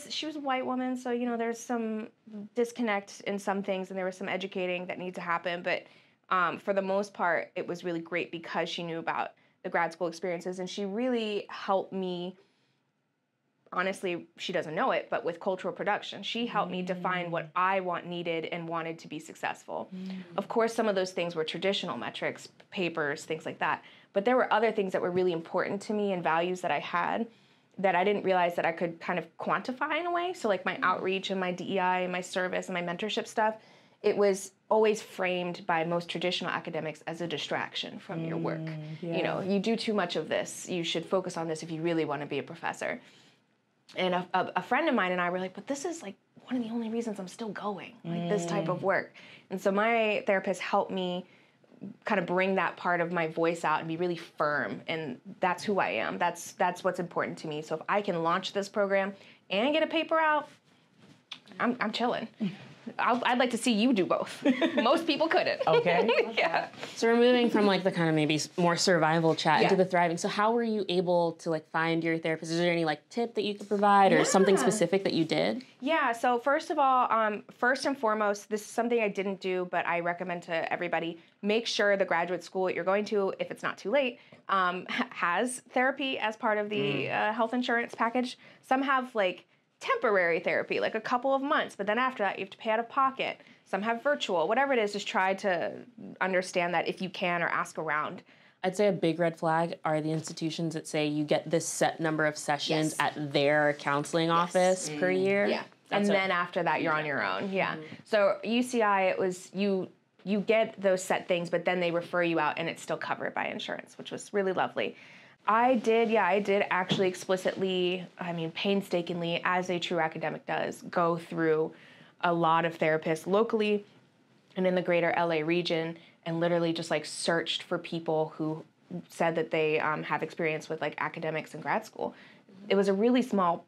She was a white woman, so, there's some disconnect in some things, and there was some educating that needed to happen. But for the most part, it was really great because she knew about the grad school experiences, and she really helped me. Honestly, she doesn't know it, but with cultural production, she helped me define what I needed and wanted to be successful. Of course, some of those things were traditional metrics, papers, things like that. But there were other things that were really important to me and values that I had that I didn't realize that I could kind of quantify in a way. So my outreach and my DEI and my service and my mentorship stuff, it was always framed by most traditional academics as a distraction from your work. You do too much of this. You should focus on this if you really want to be a professor. And a friend of mine and I were like, but this is one of the only reasons I'm still going, this type of work. And so my therapist helped me kind of bring that part of my voice out and be really firm. And that's who I am. That's what's important to me. So if I can launch this program and get a paper out, I'm chilling. I'd like to see you do both. Most people couldn't. Okay. Yeah. So we're moving from the kind of maybe more survival chat into the thriving. So how were you able to find your therapist? Is there any tip that you could provide or something specific that you did? Yeah. So first of all, first and foremost, this is something I didn't do, but I recommend to everybody, make sure the graduate school that you're going to, if it's not too late, has therapy as part of the health insurance package. Some have temporary therapy, a couple of months, but then after that you have to pay out of pocket. Some have virtual, whatever it is, just try to understand that if you can or ask around. I'd say a big red flag are the institutions that say you get this set number of sessions at their counseling office per year. Yeah, and then after that you're on your own. Yeah. So UCI, it was you get those set things, but then they refer you out and it's still covered by insurance, which was really lovely. I did actually explicitly, painstakingly, as a true academic does, go through a lot of therapists locally and in the greater LA region and literally just searched for people who said that they have experience with academics in grad school. It was a really small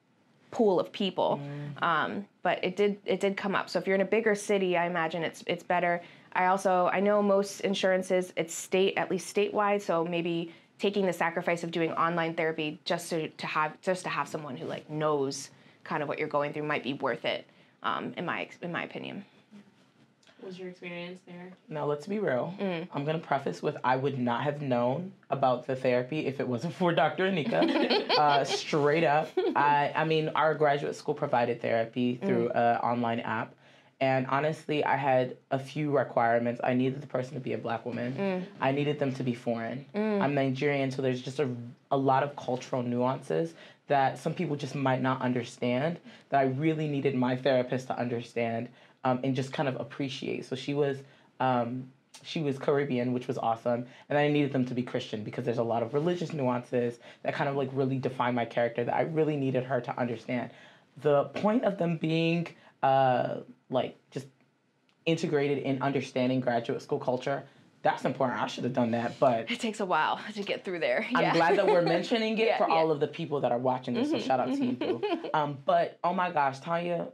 pool of people, but it did come up. So if you're in a bigger city, I imagine it's better. I know most insurances, it's at least statewide, so maybe taking the sacrifice of doing online therapy just to have someone who like knows kind of what you're going through might be worth it, in my opinion. What was your experience there? Now, let's be real. I'm going to preface with I would not have known about the therapy if it wasn't for Dr. Anicca. Straight up. I mean, our graduate school provided therapy through an online app. And honestly, I had a few requirements. I needed the person to be a Black woman. I needed them to be foreign. I'm Nigerian, so there's just a lot of cultural nuances that some people just might not understand that I really needed my therapist to understand and just kind of appreciate. So she was Caribbean, which was awesome. And I needed them to be Christian because there's a lot of religious nuances that kind of like really define my character that I really needed her to understand. The point of them being like just integrated in understanding graduate school culture, that's important. I should have done that, but it takes a while to get through there. I'm glad that we're mentioning it for all of the people that are watching this. So shout out to you, boo. But oh my gosh, Tanya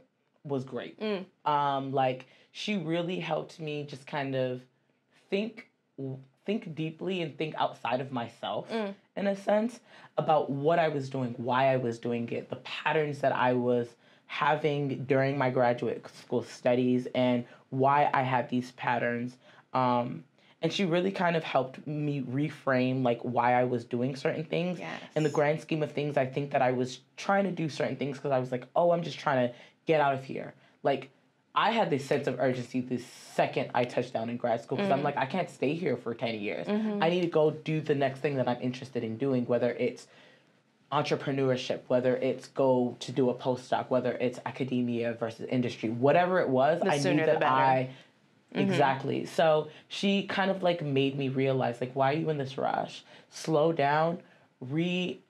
was great. Like she really helped me just kind of think deeply and think outside of myself in a sense about what I was doing, why I was doing it, the patterns that I was having during my graduate school studies and why I had these patterns. And she really kind of helped me reframe like why I was doing certain things. Yes. In the grand scheme of things, I think that I was trying to do certain things because I was like, oh, I'm just trying to get out of here. Like, I had this sense of urgency the second I touched down in grad school because I'm like, I can't stay here for 10 years. I need to go do the next thing that I'm interested in doing, whether it's entrepreneurship, whether it's go to do a postdoc, whether it's academia versus industry, whatever it was, I knew that exactly. So she kind of like made me realize like, why are you in this rush? Slow down, reimagine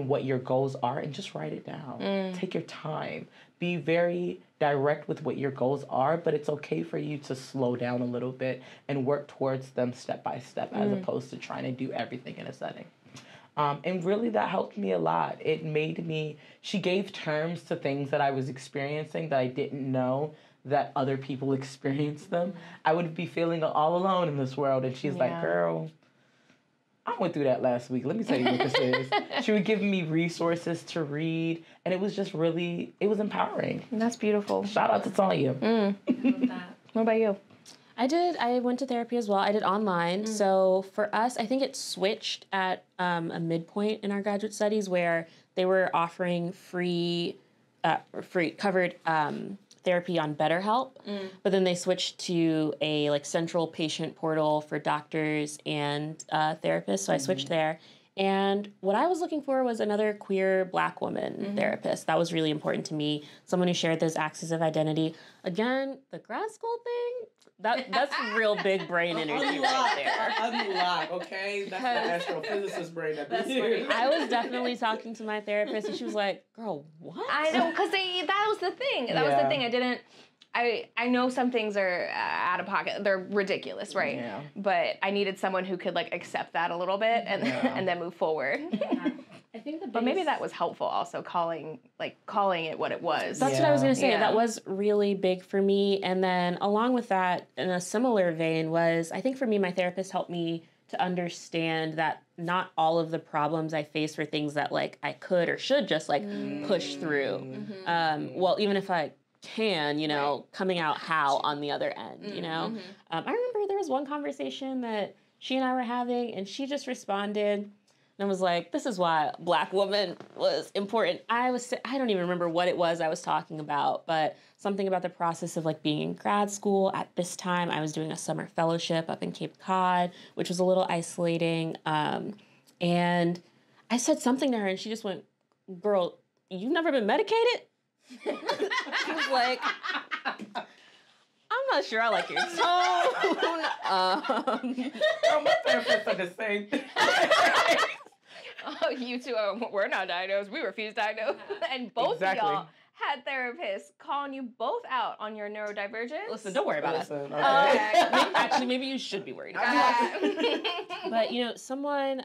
what your goals are and just write it down. Take your time. Be very direct with what your goals are, but it's okay for you to slow down a little bit and work towards them step by step as opposed to trying to do everything in a setting. And really that helped me a lot. It made me, she gave terms to things that I was experiencing that I didn't know that other people experienced them. I would be feeling all alone in this world. And she's like, girl, I went through that last week. Let me tell you what this is. She would give me resources to read. And it was just really, it was empowering. That's beautiful. Shout out to Tanya. I love that. What about you? I went to therapy as well. I did online. So for us, I think it switched at a midpoint in our graduate studies where they were offering free covered therapy on BetterHelp, but then they switched to a like central patient portal for doctors and therapists. So I switched there. And what I was looking for was another queer Black woman therapist. That was really important to me. Someone who shared those axes of identity. Again, the grad school thing, that's real big brain energy right there. Unlock, okay? That's the astrophysicist brain that be. I was definitely talking to my therapist, and she was like, girl, what? I know, because that was the thing. That was the thing. I know some things are out of pocket. They're ridiculous, right? Yeah. But I needed someone who could like accept that a little bit and and then move forward. Yeah. I think but maybe that was helpful also, calling it what it was. That's what I was going to say. Yeah. That was really big for me. And then along with that, in a similar vein was, I think for me, my therapist helped me to understand that not all of the problems I face were things that like I could or should just like push through. Well, even if I can, you know, coming out how on the other end, you know? I remember there was one conversation that she and I were having, and she just responded and was like, this is why Black woman was important. I don't even remember what it was I was talking about, but something about the process of like being in grad school. At this time, I was doing a summer fellowship up in Cape Cod, which was a little isolating. And I said something to her, and she just went, girl, you've never been medicated? She was like, I'm not sure I like your tone. My therapist said the same thing. Oh, you two we're not diagnosed. We refuse diagnosed. And both of y'all had therapists calling you both out on your neurodivergence. Listen, don't worry about it. Okay. Actually, maybe you should be worried about it. But, you know, someone,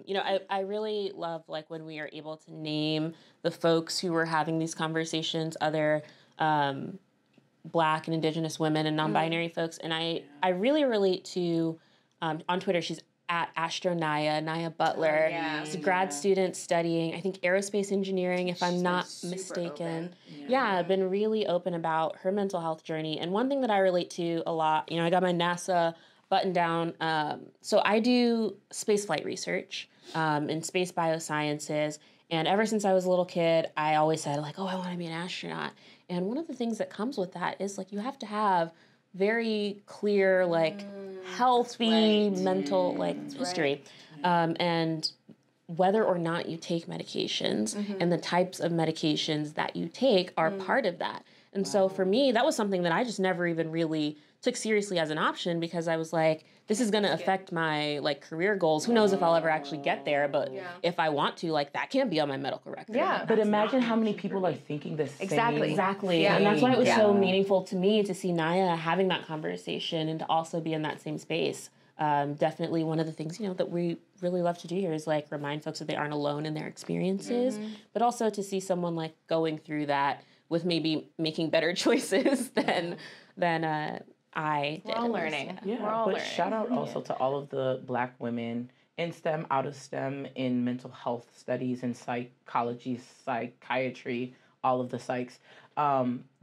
you know, I really love, like, when we are able to name the folks who were having these conversations, other Black and Indigenous women and non-binary folks. And I really relate to, on Twitter, she's at Naya Butler. She's a grad student studying, I think, aerospace engineering, if I'm not mistaken. Yeah, been really open about her mental health journey. And one thing that I relate to a lot, I got my NASA button down. So I do spaceflight research in space biosciences. And ever since I was a little kid, I always said, like, oh, I want to be an astronaut. And one of the things that comes with that is, like, you have to have very clear, like, healthy mental, history. And whether or not you take medications and the types of medications that you take are part of that. And so for me, that was something that I just never even really took seriously as an option, because I was like, this is going to affect my career goals. Who knows if I'll ever actually get there, but if I want to, that can't be on my medical record. Yeah. But imagine how many people are thinking the same. Exactly. Yeah. And that's why it was so meaningful to me to see Naya having that conversation and to also be in that same space. Definitely one of the things, that we really love to do here is remind folks that they aren't alone in their experiences, but also to see someone going through that with maybe making better choices than I did. We're all learning. Yeah, we're all but learning. Shout out also to all of the Black women in STEM, out of STEM, in mental health studies, in psychology, psychiatry, all of the psychs,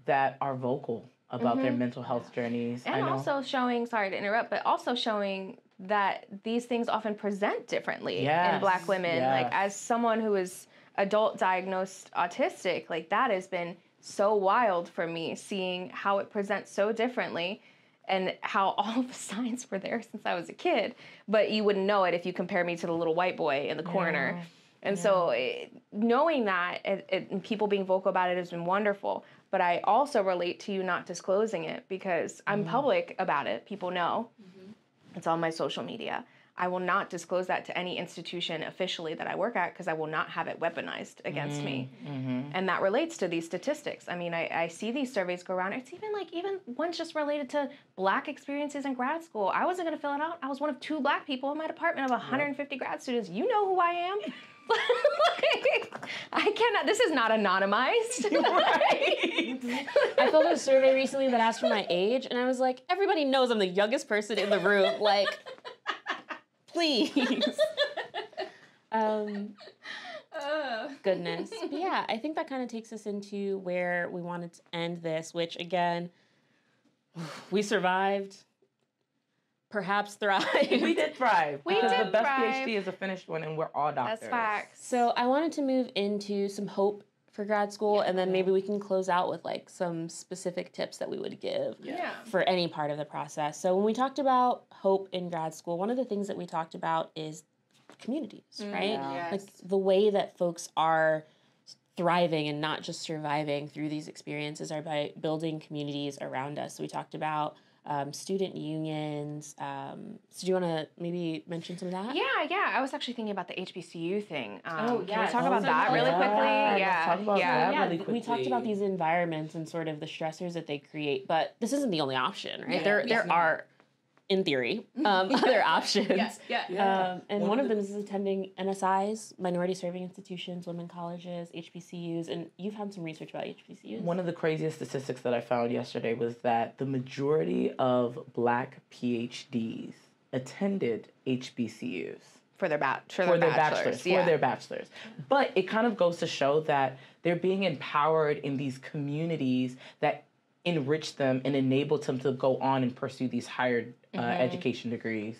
that are vocal about their mental health journeys. And also showing, sorry to interrupt, but also showing that these things often present differently in Black women. As someone who is adult diagnosed autistic, that has been so wild for me, seeing how it presents so differently and how all of the signs were there since I was a kid, but you wouldn't know it if you compare me to the little white boy in the corner. And so knowing that and people being vocal about it has been wonderful, but I also relate to you not disclosing it because I'm public about it. People know. It's on my social media. I will not disclose that to any institution officially that I work at because I will not have it weaponized against me. And that relates to these statistics. I mean, I see these surveys go around. It's even one's just related to Black experiences in grad school. I wasn't going to fill it out. I was one of 2 Black people in my department of 150 grad students. You know who I am. I cannot, this is not anonymized. I filled out a survey recently that asked for my age, and I was like, everybody knows I'm the youngest person in the room. Please. Goodness. But yeah, I think that kind of takes us into where we wanted to end this, which again, we survived, perhaps thrived. We did thrive. We did the best thrive. PhD is a finished one, and we're all doctors. That's facts. So I wanted to move into some hope for grad school, and then maybe we can close out with some specific tips that we would give for any part of the process. So when we talked about hope in grad school, one of the things that we talked about is communities, right? Yes. The way that folks are thriving and not just surviving through these experiences are by building communities around us. So we talked about student unions. So do you want to maybe mention some of that? Yeah. I was actually thinking about the HBCU thing. Can we talk about that really quickly? Let's talk about that really quickly. We talked about these environments and sort of the stressors that they create, but this isn't the only option, right? There are, in theory, other options. And one of them is attending NSIs, minority serving institutions, women colleges, HBCUs, and you've had some research about HBCUs. One of the craziest statistics that I found yesterday was that the majority of Black PhDs attended HBCUs. For their bachelors. But it kind of goes to show that they're being empowered in these communities that enrich them and enable them to go on and pursue these higher education degrees.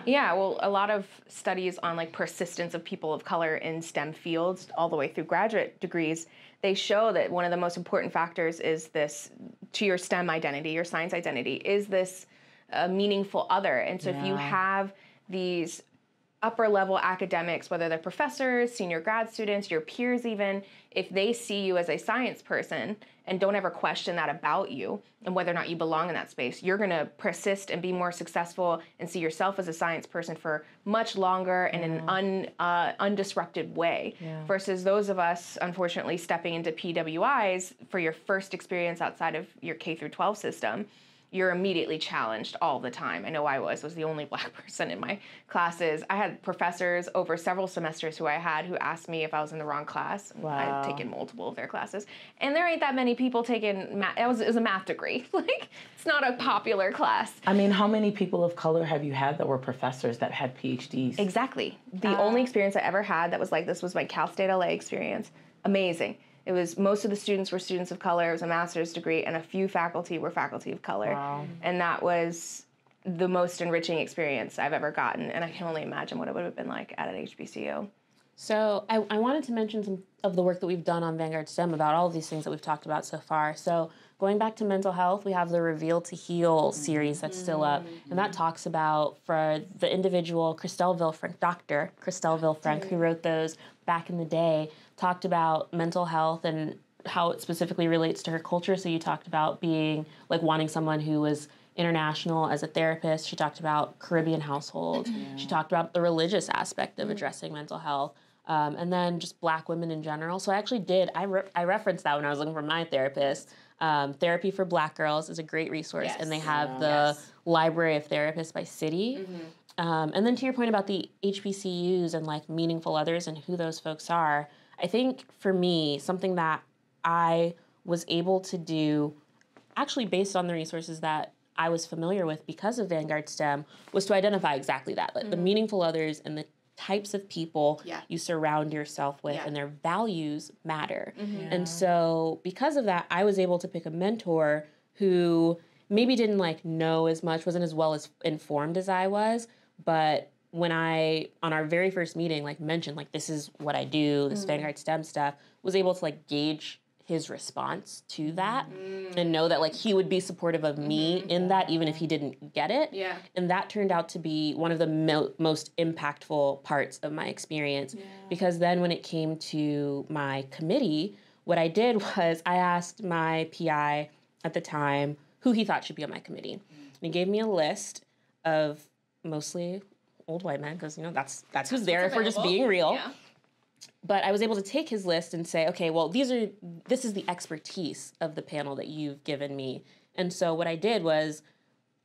Yeah, well, a lot of studies on persistence of people of color in STEM fields all the way through graduate degrees, they show that one of the most important factors is this, to your STEM identity, your science identity, is this meaningful other. And so if you have these upper level academics, whether they're professors, senior grad students, your peers even, if they see you as a science person and don't ever question that about you and whether or not you belong in that space, you're going to persist and be more successful and see yourself as a science person for much longer in an undisrupted way versus those of us, unfortunately, stepping into PWIs for your first experience outside of your K through 12 system. you're immediately challenged all the time. I know I was the only Black person in my classes. I had professors over several semesters who asked me if I was in the wrong class. Wow. I'd taken multiple of their classes. And there ain't that many people taking math. It was a math degree. Like, it's not a popular class. I mean, how many people of color have you had that were professors that had PhDs? Exactly. The only experience I ever had that was like this was my Cal State LA experience. Amazing. It was, most of the students were students of color. It was a master's degree, and a few faculty were faculty of color. Wow. And that was the most enriching experience I've ever gotten, and I can only imagine what it would have been like at an HBCU. So I wanted to mention some of the work that we've done on VanguardSTEM about all of these things that we've talked about so far. So going back to mental health, we have the Reveal to Heal series that's still up, and that talks about, for the individual, Dr. Christelle Villefranc, who wrote those back in the day, talked about mental health and how it specifically relates to her culture. So you talked about being, like, wanting someone who was international as a therapist. She talked about Caribbean households. She talked about the religious aspect of addressing mental health. And then just Black women in general. So I actually I referenced that when I was looking for my therapist. Therapy for Black Girls is a great resource, and they have the Library of Therapists by city. And then to your point about the HBCUs and, like, meaningful others and who those folks are, I think for me, something that I was able to do, actually based on the resources that I was familiar with because of VanguardSTEM, was to identify exactly that, like the meaningful others and the types of people you surround yourself with, and their values matter. And so because of that, I was able to pick a mentor who maybe didn't, like, know as much, wasn't as well as informed as I was, but when I, on our very first meeting, like, mentioned, like, this is what I do, this VanguardSTEM stuff, was able to, like, gauge his response to that and know that, like, he would be supportive of me in that, even if he didn't get it. And that turned out to be one of the most impactful parts of my experience, because then when it came to my committee, what I did was I asked my PI at the time who he thought should be on my committee. And he gave me a list of mostly old white men, because, you know, that's who's there if we're just being real. But I was able to take his list and say, okay, well, this is the expertise of the panel that you've given me. And so what I did was,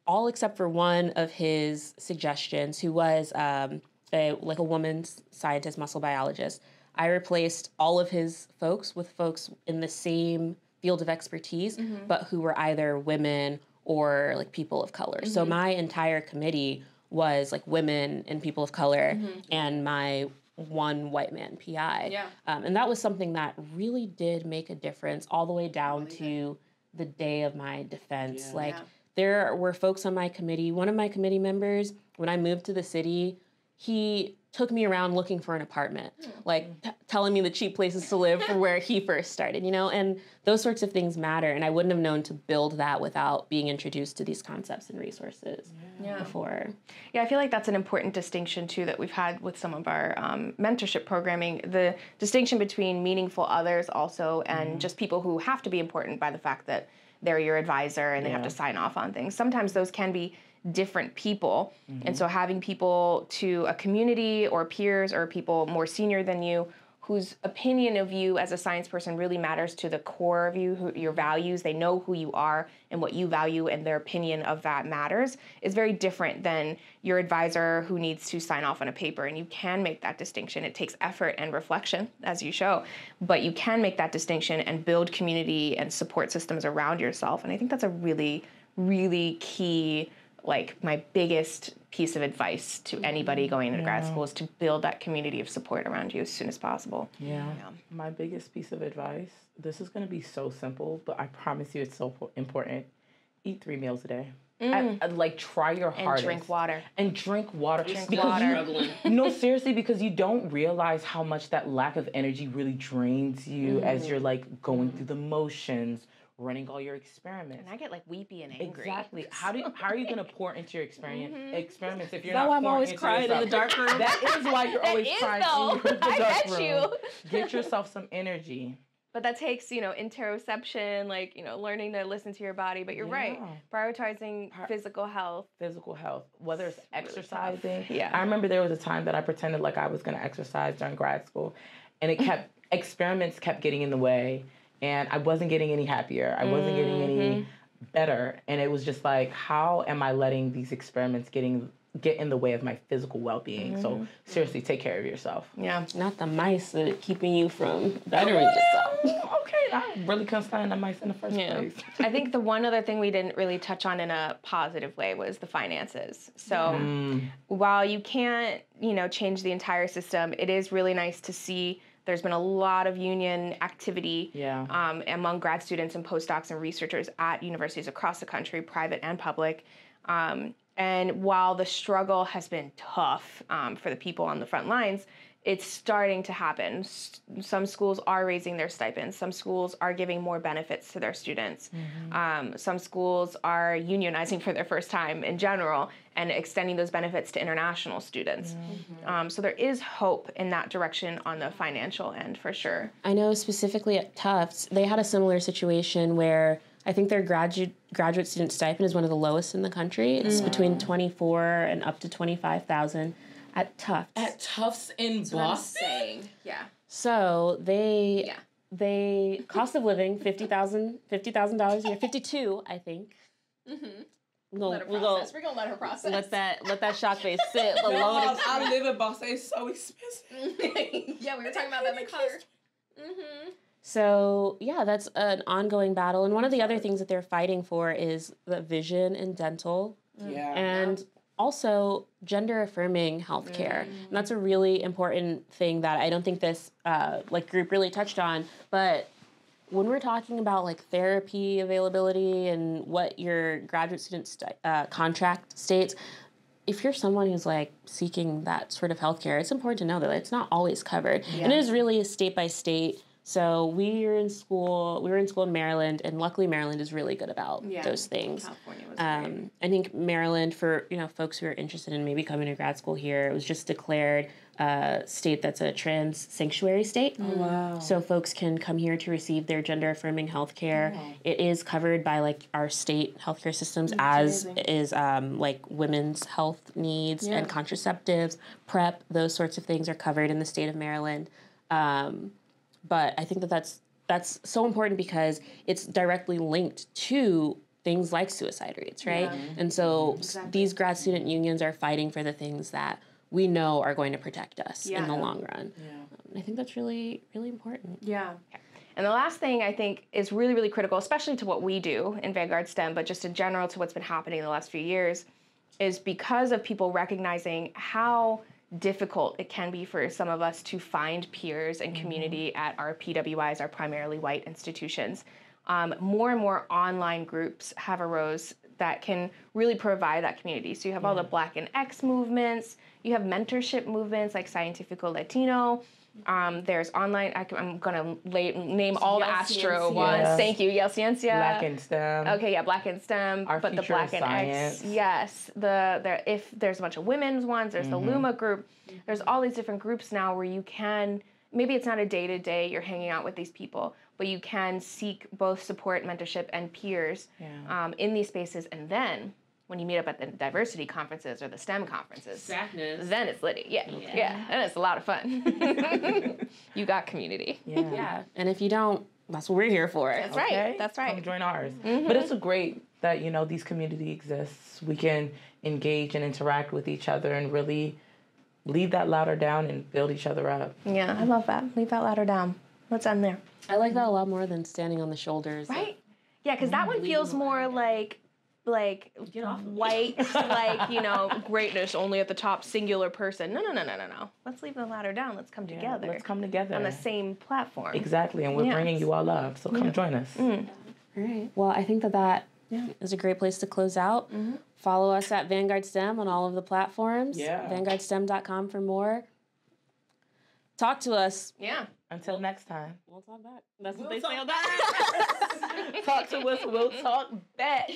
all except for one of his suggestions, who was a woman's scientist, muscle biologist, I replaced all of his folks with folks in the same field of expertise, but who were either women or, like, people of color. So my entire committee was, like, women and people of color, and my one white man PI. And that was something that really did make a difference all the way down to the day of my defense. There were folks on my committee. One of my committee members, when I moved to the city, he took me around looking for an apartment, telling me the cheap places to live from where he first started, you know, and those sorts of things matter. And I wouldn't have known to build that without being introduced to these concepts and resources before. Yeah, I feel like that's an important distinction, too, that we've had with some of our mentorship programming, the distinction between meaningful others also and just people who have to be important by the fact that they're your advisor and they have to sign off on things. Sometimes those can be different people. And so having people to a community or peers or people more senior than you whose opinion of you as a science person really matters to the core of you, your values, they know who you are and what you value, and their opinion of that matters, is very different than your advisor who needs to sign off on a paper. And you can make that distinction. It takes effort and reflection, as you show, but you can make that distinction and build community and support systems around yourself. And I think that's a really, really key, like, my biggest piece of advice to anybody going into grad school is to build that community of support around you as soon as possible. My biggest piece of advice, this is going to be so simple, but I promise you it's so important. Eat 3 meals a day. Like, try your hardest. And drink water. And drink water. Drink because water. No, seriously, because you don't realize how much that lack of energy really drains you as you're, like, going through the motions, running all your experiments. And I get, like, weepy and angry. Exactly. How are you gonna pour into your experiments if you're not? That's why I'm always crying in the dark room. That is why you're always crying in the dark room. You. Get yourself some energy. But that takes, interoception, like, learning to listen to your body. But you're right. Prioritizing physical health. Physical health, whether it's exercising. Really I remember there was a time that I pretended like I was gonna exercise during grad school, and experiments kept getting in the way. And I wasn't getting any happier. I wasn't getting any better. And it was just like, how am I letting these experiments get in the way of my physical well-being? So seriously, take care of yourself. Yeah. Not the mice that are keeping you from bettering yourself. Okay, I really couldn't stand the mice in the first place. I think the one other thing we didn't really touch on in a positive way was the finances. So while you can't, change the entire system, it is really nice to see there's been a lot of union activity among grad students and postdocs and researchers at universities across the country, private and public. And while the struggle has been tough for the people on the front lines, it's starting to happen. Some schools are raising their stipends. Some schools are giving more benefits to their students. Some schools are unionizing for their first time in general and extending those benefits to international students. So there is hope in that direction on the financial end for sure. I know specifically at Tufts, they had a similar situation where I think their graduate student stipend is one of the lowest in the country. It's between $24,000 and up to $25,000 at Tufts. At Tufts in Boston? Yeah. So they cost of living $50,000 a year, 52, I think. We're gonna let her process. Let that shock face sit. I live in Boston. It's so expensive. Yeah, we were talking about that in the car. So, yeah, that's an ongoing battle. And one of the other things that they're fighting for is the vision and dental. And also gender-affirming healthcare. And that's a really important thing that I don't think this group really touched on. But when we're talking about therapy availability and what your graduate student contract states, if you're someone who's seeking that sort of healthcare, it's important to know that it's not always covered. And it is really state by state. So we were in school in Maryland, and luckily Maryland is really good about those things. California was great. I think Maryland, for folks who are interested in maybe coming to grad school here, it was just declared a state that's a trans sanctuary state. Oh, wow. So folks can come here to receive their gender affirming health care. Oh. It is covered by our state healthcare systems, as is women's health needs and contraceptives, PrEP, those sorts of things are covered in the state of Maryland. But I think that's so important because it's directly linked to things like suicide rates, right? Yeah. And so these grad student unions are fighting for the things that we know are going to protect us in the long run. Yeah. I think that's really, really important. Yeah. And the last thing I think is really, really critical, especially to what we do in VanguardSTEM, but just in general to what's been happening in the last few years, is because of people recognizing how difficult it can be for some of us to find peers and community at our PWIs, our primarily white institutions. More and more online groups have arose that can really provide that community. So you have all the Black and X movements, you have mentorship movements like Scientifico Latino. There's online, I'm going to name all the Astro ones. Thank you. Yale Ciencia. Black and STEM. Okay, yeah, Black and STEM. Our but the Black and Science. X. Yes. If there's a bunch of women's ones, there's the Luma group. There's all these different groups now where you can, maybe it's not a day-to-day you're hanging out with these people, but you can seek both support, mentorship, and peers in these spaces. And then when you meet up at the diversity conferences or the STEM conferences, then it's litty. Yeah. And it's a lot of fun. You got community. Yeah. And if you don't, that's what we're here for. That's right. That's right. Come join ours. But it's great that, these community exists. We can engage and interact with each other and really leave that ladder down and build each other up. Yeah, I love that. Leave that ladder down. Let's end there. I like that a lot more than standing on the shoulders. Right? Yeah, because that one feels more like get off white, greatness only at the top, singular person. No. Let's leave the ladder down. Let's come together. Let's come together. On the same platform. Exactly, and we're bringing you all up, so come join us. All right. Well, I think that is a great place to close out. Follow us at VanguardSTEM on all of the platforms. VanguardSTEM.com for more. Talk to us. Yeah. Until next time. We'll talk back. That's what they say on that. Talk to us. We'll talk back.